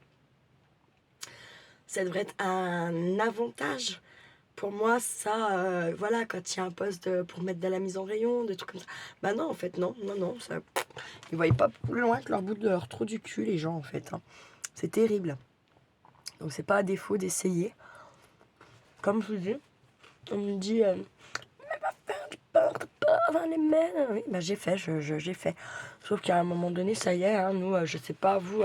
Ça devrait être un avantage. Pour moi, ça, voilà, quand il y a un poste pour mettre de la mise en rayon, des trucs comme ça. Bah non, en fait, non, ça... Ils voyaient pas plus loin que leur bout de leur trou du cul, les gens, en fait. Hein. C'est terrible. Donc c'est pas à défaut d'essayer. Comme je vous dis, on me dit... mais va faire du porte-pas dans les mains. Oui, bah j'ai fait, j'ai fait. Sauf qu'à un moment donné, ça y est, hein, nous, je sais pas, vous...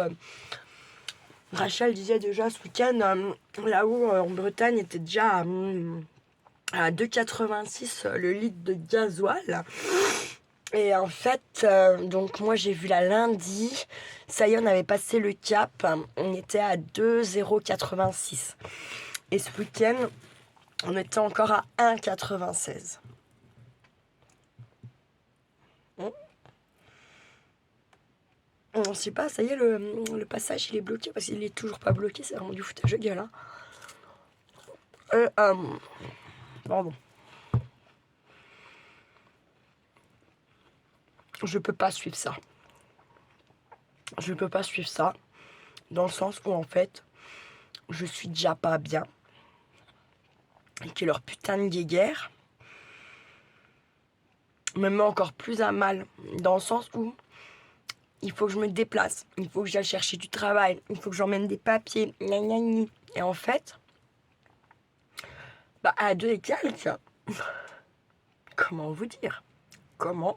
Rachel disait déjà ce week-end, là-haut en Bretagne, était déjà à 2,86 le litre de gasoil. Et en fait, donc moi j'ai vu la lundi, ça y est, on avait passé le cap, on était à 2,086. Et ce week-end, on était encore à 1,96. On sait pas, ça y est, le passage il est bloqué parce qu'il est toujours pas bloqué, c'est vraiment du foutage de gueule. Hein. Pardon. Je peux pas suivre ça. Je peux pas suivre ça. Dans le sens où en fait, je suis déjà pas bien. Et que leur putain de guéguerre me met encore plus à mal. Dans le sens où il faut que je me déplace. Il faut que j'aille chercher du travail. Il faut que j'emmène des papiers. Gna gna gna. Et en fait, bah à 2 et quelques, comment vous dire Comment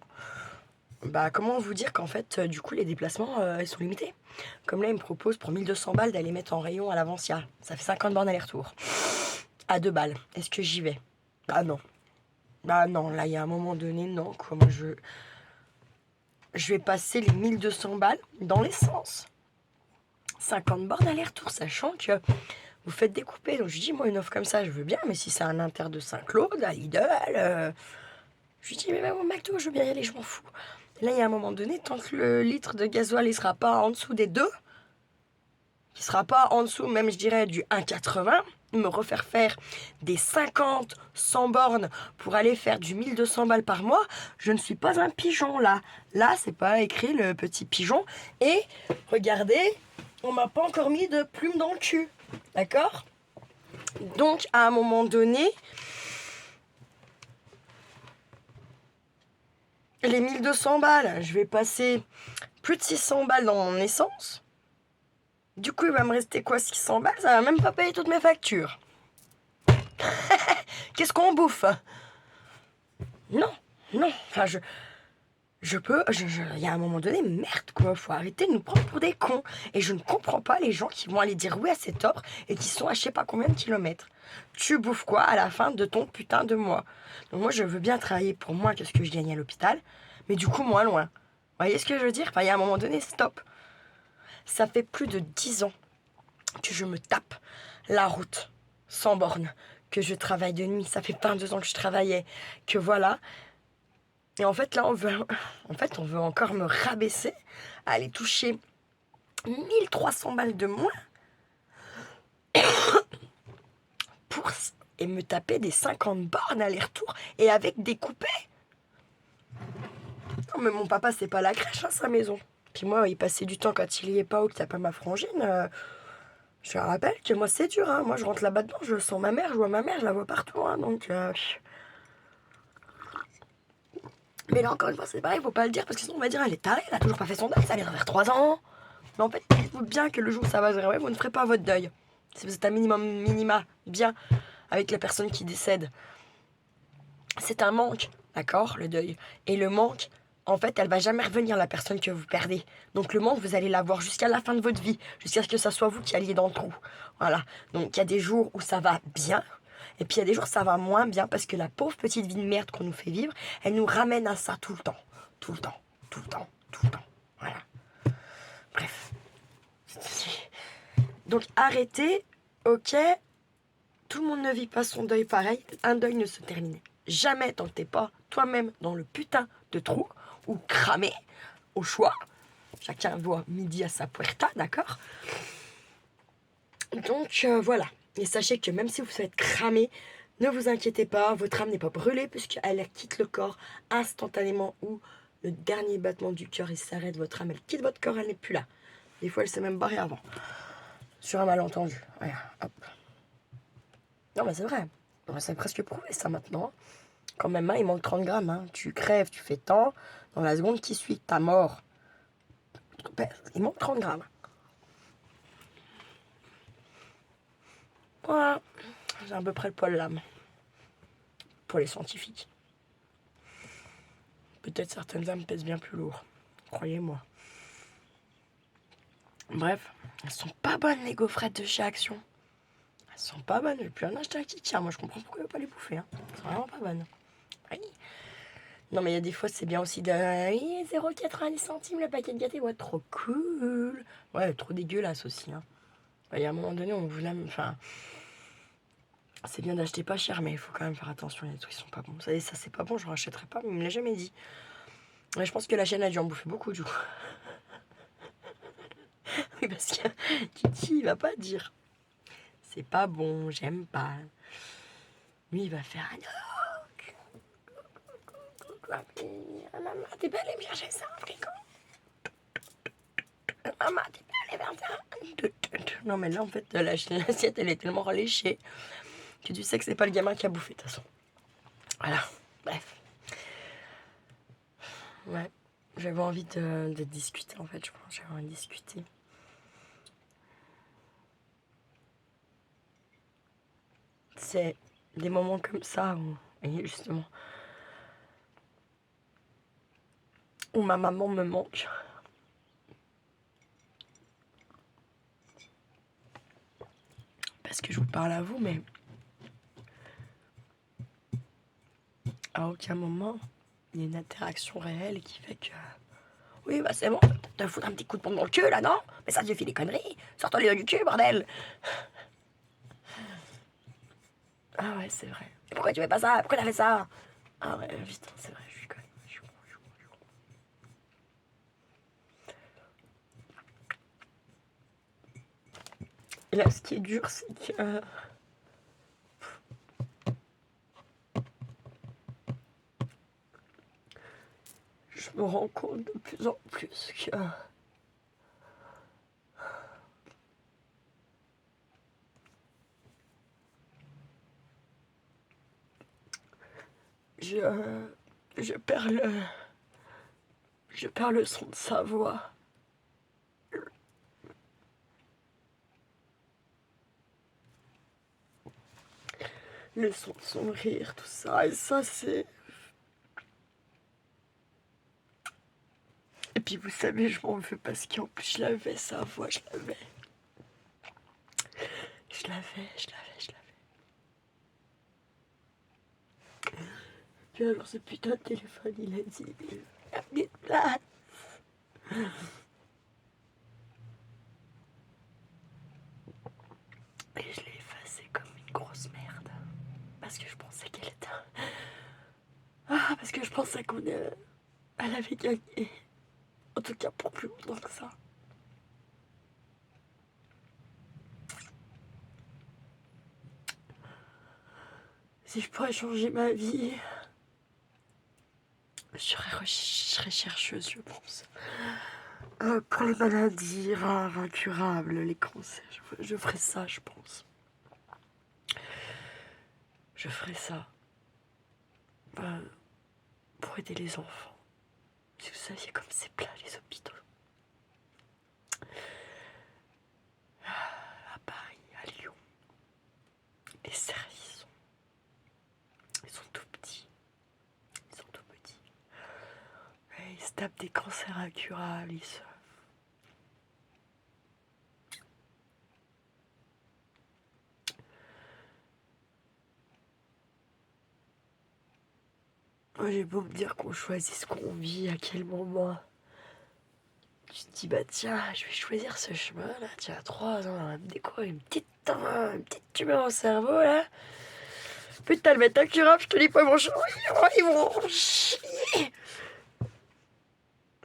vous dire qu'en fait, du coup, les déplacements, ils sont limités. Comme là, ils me proposent pour 1200 balles d'aller mettre en rayon à l'Avancia. Ça fait 50 bornes aller-retour. À 2 balles. Est-ce que j'y vais? Bah non. Bah non, là, il y a un moment donné, non. Quoi, moi, je vais passer les 1200 balles dans l'essence. 50 bornes aller-retour, sachant que vous faites découper. Donc, je dis, moi, une offre comme ça, je veux bien. Mais si c'est un Inter de Saint-Claude, à Lidl, je lui dis, mais même au McDo, je veux bien y aller, je m'en fous. Là, il y a un moment donné, tant que le litre de gasoil ne sera pas en dessous des 2, qui ne sera pas en dessous, même je dirais, du 1,80, me refaire faire des 50, 100 bornes pour aller faire du 1200 balles par mois, je ne suis pas un pigeon, là. Là, c'est pas écrit le petit pigeon. Et, regardez, on m'a pas encore mis de plume dans le cul. D'accord ? Donc, à un moment donné... les 1200 balles, je vais passer plus de 600 balles dans mon essence. Du coup, il va me rester quoi, 600 balles? Ça va même pas payer toutes mes factures. Qu'est-ce qu'on bouffe? Non, non. Enfin, il y a un moment donné, merde quoi, faut arrêter de nous prendre pour des cons. Et je ne comprends pas les gens qui vont aller dire oui à cette offre et qui sont à je sais pas combien de kilomètres. Tu bouffes quoi à la fin de ton putain de mois? Donc moi, je veux bien travailler pour moins que ce que je gagne à l'hôpital, mais du coup, moins loin. Vous voyez ce que je veux dire? Enfin, il y a un moment donné, stop. Ça fait plus de 10 ans que je me tape la route sans borne, que je travaille de nuit. Ça fait 22 ans que je travaillais, que voilà. Et en fait, là, on veut encore me rabaisser à aller toucher 1300 balles de moins pour et me taper des 50 bornes aller-retour et avec des coupés. Non, mais mon papa, c'est pas la crèche, hein, sa maison. Puis moi, il passait du temps quand il y est pas ou que t'as pas ma frangine. Je te rappelle que moi, c'est dur. Hein. Moi, je rentre là-bas dedans, je sens ma mère, je vois ma mère, je la vois partout. Hein, donc, mais là, encore une fois, c'est pareil, faut pas le dire parce que sinon, on va dire, elle est tarée, elle a toujours pas fait son deuil, ça vient de faire 3 ans. Mais en fait, dites-vous bien que le jour où ça va se réveiller, vous ne ferez pas votre deuil. Si vous êtes un minima bien avec la personne qui décède, c'est un manque, d'accord, le deuil. Et le manque, en fait, elle va jamais revenir, la personne que vous perdez. Donc le manque, vous allez l'avoir jusqu'à la fin de votre vie, jusqu'à ce que ça soit vous qui alliez dans le trou. Voilà. Donc il y a des jours où ça va bien, et puis il y a des jours où ça va moins bien, parce que la pauvre petite vie de merde qu'on nous fait vivre, elle nous ramène à ça tout le temps. Tout le temps. Tout le temps. Tout le temps. Voilà. Bref. Donc arrêtez, ok, tout le monde ne vit pas son deuil pareil, un deuil ne se termine jamais tant que t'es pas toi-même dans le putain de trou ou cramé, au choix. Chacun voit midi à sa puerta, d'accord? Donc voilà. Et sachez que même si vous êtes cramé, ne vous inquiétez pas, votre âme n'est pas brûlée puisqu'elle quitte le corps instantanément où le dernier battement du cœur il s'arrête, votre âme elle quitte votre corps, elle n'est plus là. Des fois elle s'est même barrée avant. Sur un malentendu. Voilà, hop. Non mais c'est vrai. C'est presque prouvé ça maintenant. Quand même, hein, il manque 30 grammes. Hein. Tu crèves, tu fais tant. Dans la seconde qui suit ta mort, il manque 30 grammes. Voilà. J'ai à peu près le poil l'âme. Pour les scientifiques. Peut-être certaines âmes pèsent bien plus lourd. Croyez-moi. Bref, elles sont pas bonnes les gaufrettes de chez Action. Elles sont pas bonnes. J'ai plus en acheter un qui tient. Moi je comprends pourquoi il veut pas les bouffer. Hein. Elles sont vraiment pas bonnes. Oui. Non mais il y a des fois c'est bien aussi de... Oui, 0,90 centimes le paquet de gâteaux. Ouais, trop cool. Ouais, trop dégueulasse aussi. Hein. Il y a un moment donné, on vous l'aime. Enfin, c'est bien d'acheter pas cher, mais il faut quand même faire attention. Il y a des trucs qui sont pas bons. Ça c'est pas bon, je rachèterai pas, mais il me l'a jamais dit. Mais je pense que la chaîne a dû en bouffer beaucoup, du coup. Oui, parce que Kitty, il va pas dire. C'est pas bon, j'aime pas. Lui, il va faire un maman, t'es pas allée me chercher ça en frigo? Maman, t'es pas allée faire ça? Non, mais là, en fait, l'assiette, elle est tellement reléchée que tu sais que c'est pas le gamin qui a bouffé, de toute façon. Voilà, bref. Ouais, j'avais envie de discuter, en fait, je pense. J'avais envie de discuter. C'est des moments comme ça où, et justement, où ma maman me manque. Parce que je vous parle à vous, mais à aucun moment, il y a une interaction réelle qui fait que... Oui, bah c'est bon, t'as foutre un petit coup de pompe dans le cul, là, non? Mais ça suffit les conneries. Sors-toi les doigts du cul, bordel. Ah ouais, c'est vrai. Et pourquoi tu fais pas ça? Pourquoi t'as fait ça? Ah ouais, putain, c'est vrai, je suis conne. Et là, ce qui est dur, c'est que... je me rends compte de plus en plus que... je perds le... Je perds le son de sa voix. le son de son rire, tout ça. Et ça, c'est... Et puis vous savez, je m'en veux parce qu'en plus je l'avais, sa voix, je l'avais. Je l'avais. Puis alors ce putain de téléphone, il a dit, il a mis de place. Et je l'ai effacé comme une grosse merde. Parce que je pensais qu'elle était... Ah, parce que je pensais elle avait gagné. En tout cas pour plus longtemps que ça. Si je pourrais changer ma vie, je serais chercheuse, je pense. Pour les maladies rares, incurables, les cancers, je ferais ça, je pense. Je ferais ça. Pour aider les enfants. Si vous saviez comme c'est plein les hôpitaux. À Paris, à Lyon, les services ils sont tout petits. Et ils se tapent des cancers incurables, Moi, j'ai beau me dire qu'on choisit ce qu'on vit, à quel moment. Tu te dis, bah tiens, je vais choisir ce chemin-là. Tiens, à 3 ans, me quoi, une petite tumeur au cerveau, là. Putain, le mettre incurable, je te dis pas, ils vont chier.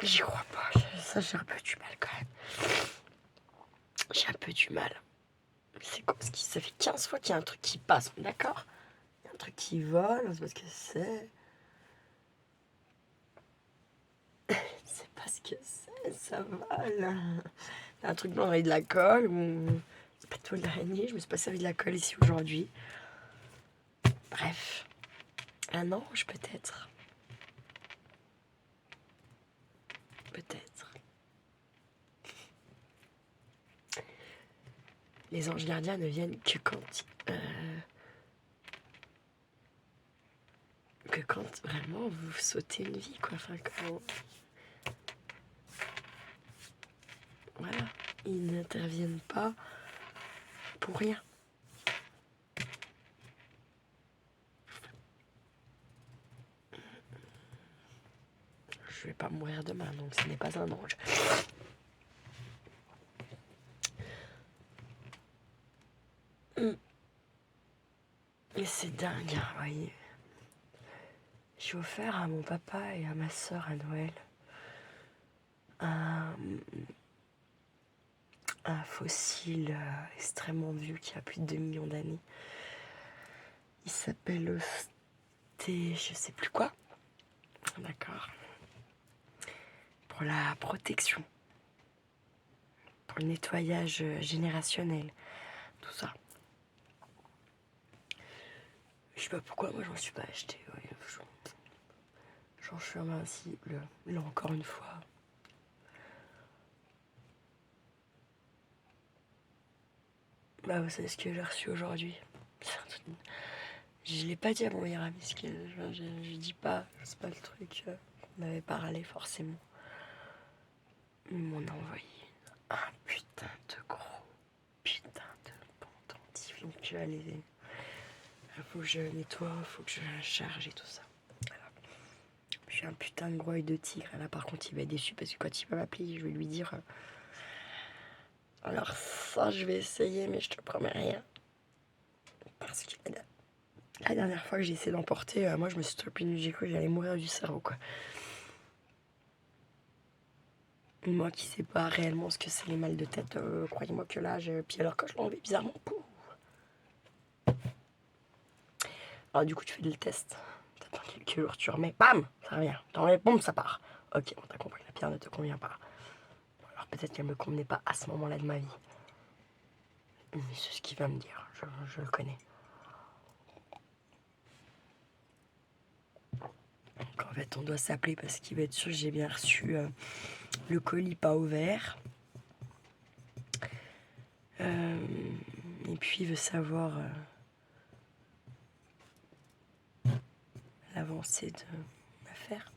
J'y crois pas. Ça, j'ai un peu du mal, quand même. J'ai un peu du mal. C'est quoi? Parce que ça fait 15 fois qu'il y a un truc qui passe, d'accord? Il y a un truc qui vole, on sait pas ce que c'est. C'est pas ce que c'est, ça vole. Un truc blanc avec de la colle ou... C'est pas tout de l'araignée, je me suis pas servi de la colle ici aujourd'hui. Bref. Un ange peut-être. Peut-être. Les anges gardiens ne viennent que quand vraiment vous sautez une vie, quoi. Enfin, quand... Voilà. Ils n'interviennent pas pour rien. Je vais pas mourir demain, donc ce n'est pas un ange. Et c'est dingue, hein, voyez. J'ai offert à mon papa et à ma soeur à Noël un fossile extrêmement vieux qui a plus de 2 millions d'années. Il s'appelle je sais plus quoi. D'accord. Pour la protection. Pour le nettoyage générationnel. Tout ça. Je sais pas pourquoi moi j'en suis pas acheté. Ouais. J'en suis invincible. Là encore une fois. Bah vous savez ce que j'ai reçu aujourd'hui. Je l'ai pas dit à mon meilleur ami, parce que je dis pas, c'est pas le truc qu'on avait parlé forcément. Ils m'ont envoyé un putain de pendentif. Donc il faut que je nettoie, faut que je charge et tout ça. Voilà. Je suis un putain de gros œil de tigre. Là par contre il va être déçu parce que quand il va m'appeler, je vais lui dire alors ça je vais essayer mais je te promets rien. Parce que la dernière fois que j'ai essayé d'emporter, moi je me suis trompée, j'ai cru que j'allais mourir du cerveau, quoi. Moi qui sais pas réellement ce que c'est les mal de tête, croyez-moi que là, puis alors quand je l'ai enlevé bizarrement, pouf. Alors du coup tu fais le test, t'attends quelques jours, tu remets, bam, ça revient, t'enlèves, boum, ça part. Ok, on t'a compris, la pierre ne te convient pas. Alors peut-être qu'elle me convenait pas à ce moment-là de ma vie. Mais c'est ce qu'il va me dire, je le connais. Donc en fait on doit s'appeler parce qu'il va être sûr que j'ai bien reçu le colis pas ouvert. Et puis il veut savoir l'avancée de mon affaire.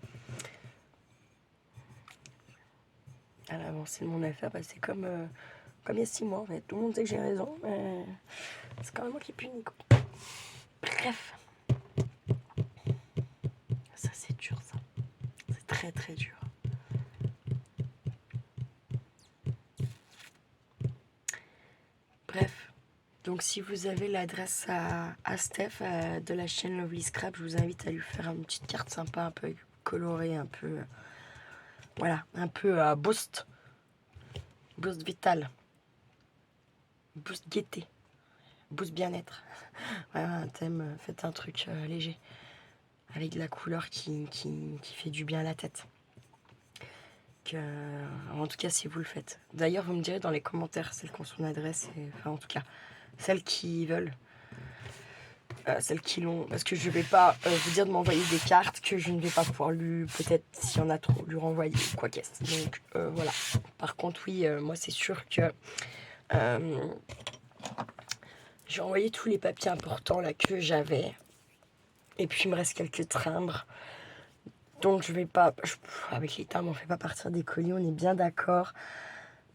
À l'avancée de mon affaire, c'est comme il y a 6 mois en fait. Tout le monde sait que j'ai raison, mais c'est quand même moi qui punis quoi. Bref. Ça c'est dur ça. C'est très très dur. Bref. Donc si vous avez l'adresse à Steph de la chaîne Lovely Scrap, je vous invite à lui faire une petite carte sympa, un peu colorée, un peu... voilà, un peu boost. Boost vital. Boost gaieté. Boost bien-être. Voilà, un thème, faites un truc léger. Avec de la couleur qui fait du bien à la tête. En tout cas, si vous le faites. D'ailleurs, vous me direz dans les commentaires celles qui ont son adresse. Enfin, en tout cas, celles qui veulent. Celles qui l'ont. Parce que je vais pas vous dire de m'envoyer des cartes que je ne vais pas pouvoir lui, peut-être, s'il y en a trop, lui renvoyer. Quoi qu'est-ce. Donc, voilà. Par contre, oui, moi, c'est sûr que... j'ai envoyé tous les papiers importants là que j'avais. Et puis, il me reste quelques timbres. Donc, je vais pas... avec les timbres, on fait pas partir des colis, on est bien d'accord.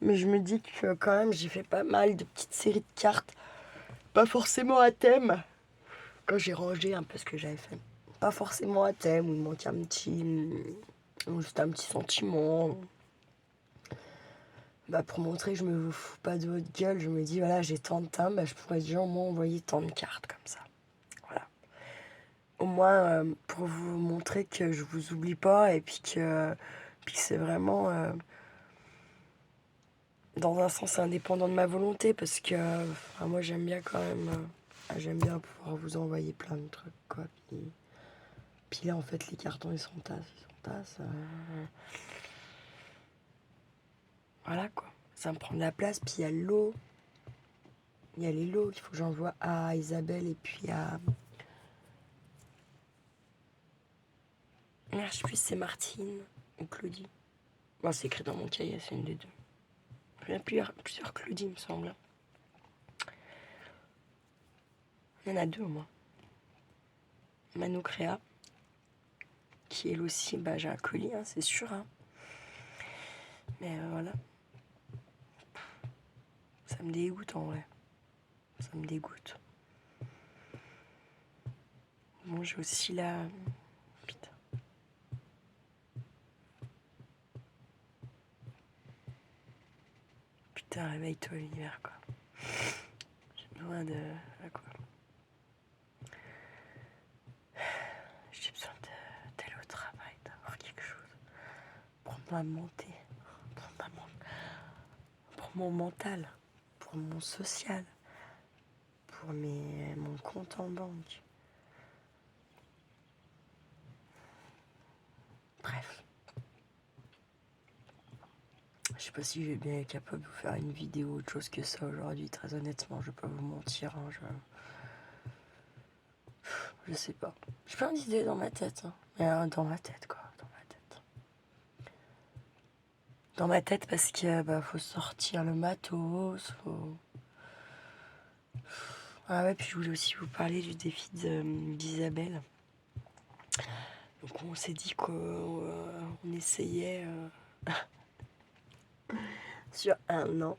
Mais je me dis que quand même, j'ai fait pas mal de petites séries de cartes. Pas forcément à thème. Quand j'ai rangé un peu ce que j'avais fait. Pas forcément à thème, où il manquait un petit... juste un petit sentiment. Pour montrer que je me fous pas de votre gueule, je me dis, voilà, j'ai tant de timbres, je pourrais déjà au moins envoyer tant de cartes comme ça. Voilà. Au moins, pour vous montrer que je vous oublie pas et puis que c'est vraiment... dans un sens indépendant de ma volonté, parce que moi j'aime bien quand même, j'aime bien pouvoir vous envoyer plein de trucs quoi. Puis là en fait les cartons ils sont tasses. Voilà quoi, ça me prend de la place. Puis il y a l'eau, il y a les lots qu'il faut que j'envoie à Isabelle et puis à... je sais plus si c'est Martine ou Claudie. Bon, c'est écrit dans mon cahier, c'est une des deux. Il y a plusieurs Claudie, il me semble. Il y en a 2 au moins. Manu Créa, qui elle aussi, j'ai un colis, hein, c'est sûr. Hein. Mais voilà. Ça me dégoûte en vrai. Ça me dégoûte. Bon, j'ai aussi la... Putain. Putain, réveille-toi l'univers, quoi. J'ai besoin de... quoi. J'ai besoin d'aller au travail, d'avoir quelque chose. Pour ma montée. Pour mon mental. Pour mon social. Pour mon compte en banque. Bref. Je sais pas si je vais bien être capable de vous faire une vidéo autre chose que ça aujourd'hui, très honnêtement, je vais pas vous mentir. Hein, je sais pas. J'ai plein d'idées dans ma tête. Hein. Mais dans ma tête, quoi. Dans ma tête parce que faut sortir le matos, faut... Ah ouais, puis je voulais aussi vous parler du défi d'Isabelle. Donc on s'est dit qu'on essayait sur 1 an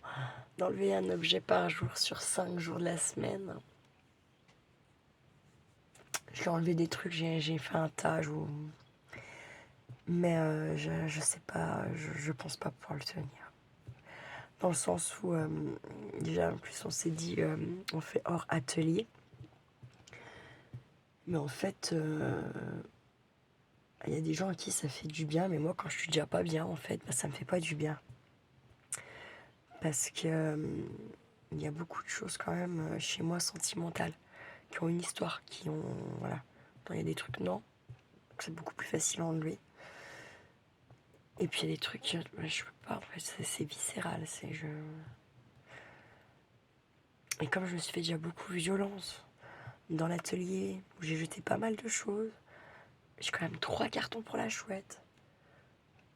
d'enlever un objet par jour sur 5 jours de la semaine. J'ai enlevé des trucs, j'ai fait un tas, mais je sais pas, je pense pas pouvoir le tenir. Dans le sens où, déjà en plus on s'est dit, on fait hors atelier. Mais en fait, il y a des gens à qui ça fait du bien, mais moi quand je suis déjà pas bien, en fait, ça me fait pas du bien. Parce que il y a beaucoup de choses quand même chez moi sentimentales, qui ont une histoire, qui ont... Voilà. Il y a des trucs, non, c'est beaucoup plus facile à enlever. Et puis il y a des trucs, je peux pas, en fait, c'est viscéral, Et comme je me suis fait déjà beaucoup violence dans l'atelier, où j'ai jeté pas mal de choses, j'ai quand même 3 cartons pour la chouette.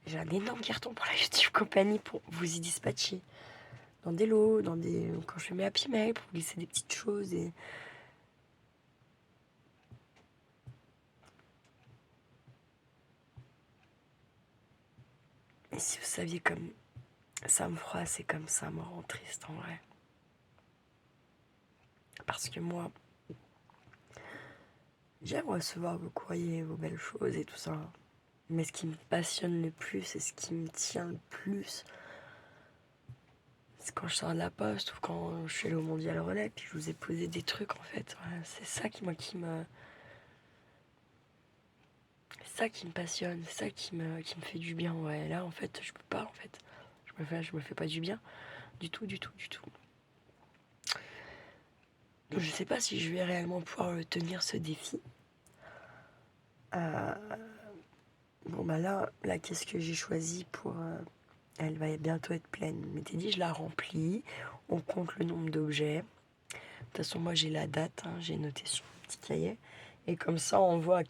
J'ai un énorme carton pour la YouTube Compagnie pour vous y dispatcher. Dans des lots, quand je fais mes Happy Mail, pour glisser des petites choses. Et si vous saviez comme ça me froisse et comme ça me rend triste en vrai. Parce que moi, j'aime recevoir vos courriers, vos belles choses et tout ça. Mais ce qui me passionne le plus et ce qui me tient le plus, c'est quand je sors de la poste ou quand je suis allée au Mondial Relais, puis je vous ai posé des trucs en fait. Voilà, c'est ça qui me passionne, c'est ça qui me fait du bien. Ouais, là en fait, je peux pas en fait. Je me fais pas du bien. Du tout, du tout, du tout. Donc je sais pas si je vais réellement pouvoir tenir ce défi. Euh, Bon bah là qu'est-ce que j'ai choisi pour... elle va bientôt être pleine. Mais t'es dit, je la remplis. On compte le nombre d'objets. De toute façon, moi j'ai la date, hein, j'ai noté sur mon petit cahier. Et comme ça, on voit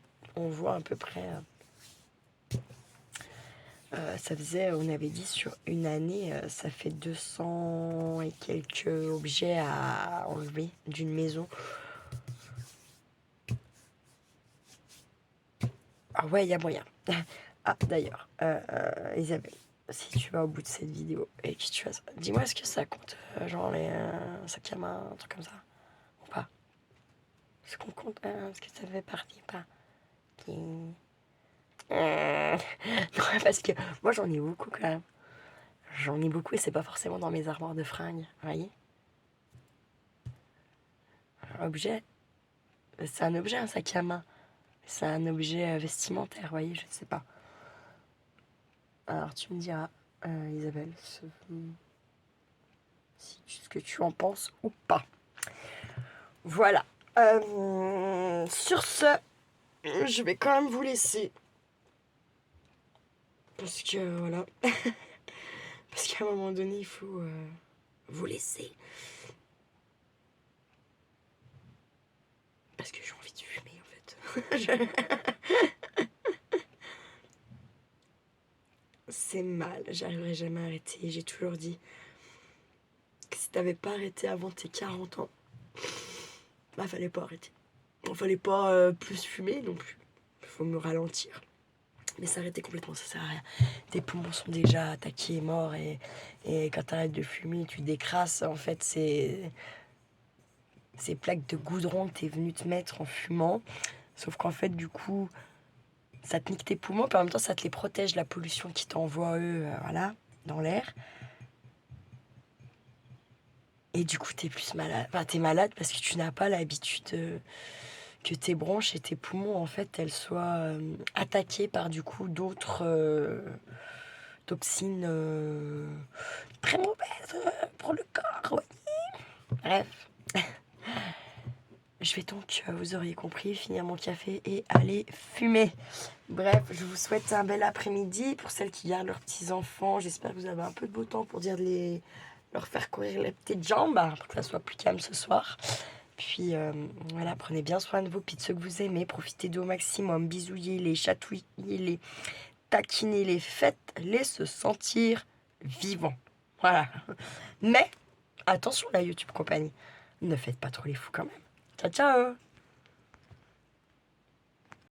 à peu près... ça faisait, on avait dit sur une année, ça fait 200 et quelques objets à enlever d'une maison. Ah ouais, il y a moyen. Ah, d'ailleurs, Isabelle, si tu vas au bout de cette vidéo et que tu fais ça, dis-moi, est-ce que ça compte, genre les sacs à main, un truc comme ça, ou pas? Est-ce qu'on compte, est-ce que ça fait partie, pas? Qui... Ouais, parce que moi, j'en ai beaucoup quand même. J'en ai beaucoup et c'est pas forcément dans mes armoires de fringues, vous voyez? Un objet, c'est un objet, un sac à main. C'est un objet vestimentaire, vous voyez, je sais pas. Alors, tu me diras, Isabelle, ce que tu en penses ou pas. Voilà. Sur ce, je vais quand même vous laisser. Parce que, voilà. Parce qu'à un moment donné, il faut vous laisser. Parce que j'ai envie de fumer, en fait. C'est mal, j'arriverai jamais à arrêter. J'ai toujours dit que si t'avais pas arrêté avant tes 40 ans, bah fallait pas arrêter. Fallait pas plus fumer non plus. Faut me ralentir. Mais s'arrêter complètement, ça sert à rien. Tes poumons sont déjà attaqués, morts, et quand t'arrêtes de fumer, tu décrasses. En fait, ces plaques de goudron que t'es venu te mettre en fumant. Sauf qu'en fait, du coup, ça te nique tes poumons, puis en même temps, ça te les protège, la pollution qui t'envoie, eux, voilà, dans l'air. Et du coup, t'es plus malade. Enfin, t'es malade parce que tu n'as pas l'habitude que tes bronches et tes poumons, en fait, elles soient attaquées par, du coup, d'autres toxines très mauvaises pour le corps, ouais. Bref. Je vais donc, vous auriez compris, finir mon café et aller fumer. Bref, je vous souhaite un bel après-midi. Pour celles qui gardent leurs petits-enfants, j'espère que vous avez un peu de beau temps pour dire leur faire courir les petites jambes, pour que ça soit plus calme ce soir. Puis voilà, prenez bien soin de vous, puis de ceux que vous aimez. Profitez d'eux au maximum. Bisouillez-les, chatouillez-les, taquinez-les, faites-les se sentir vivants. Voilà. Mais, attention la YouTube compagnie, ne faites pas trop les fous quand même. Ciao, ciao!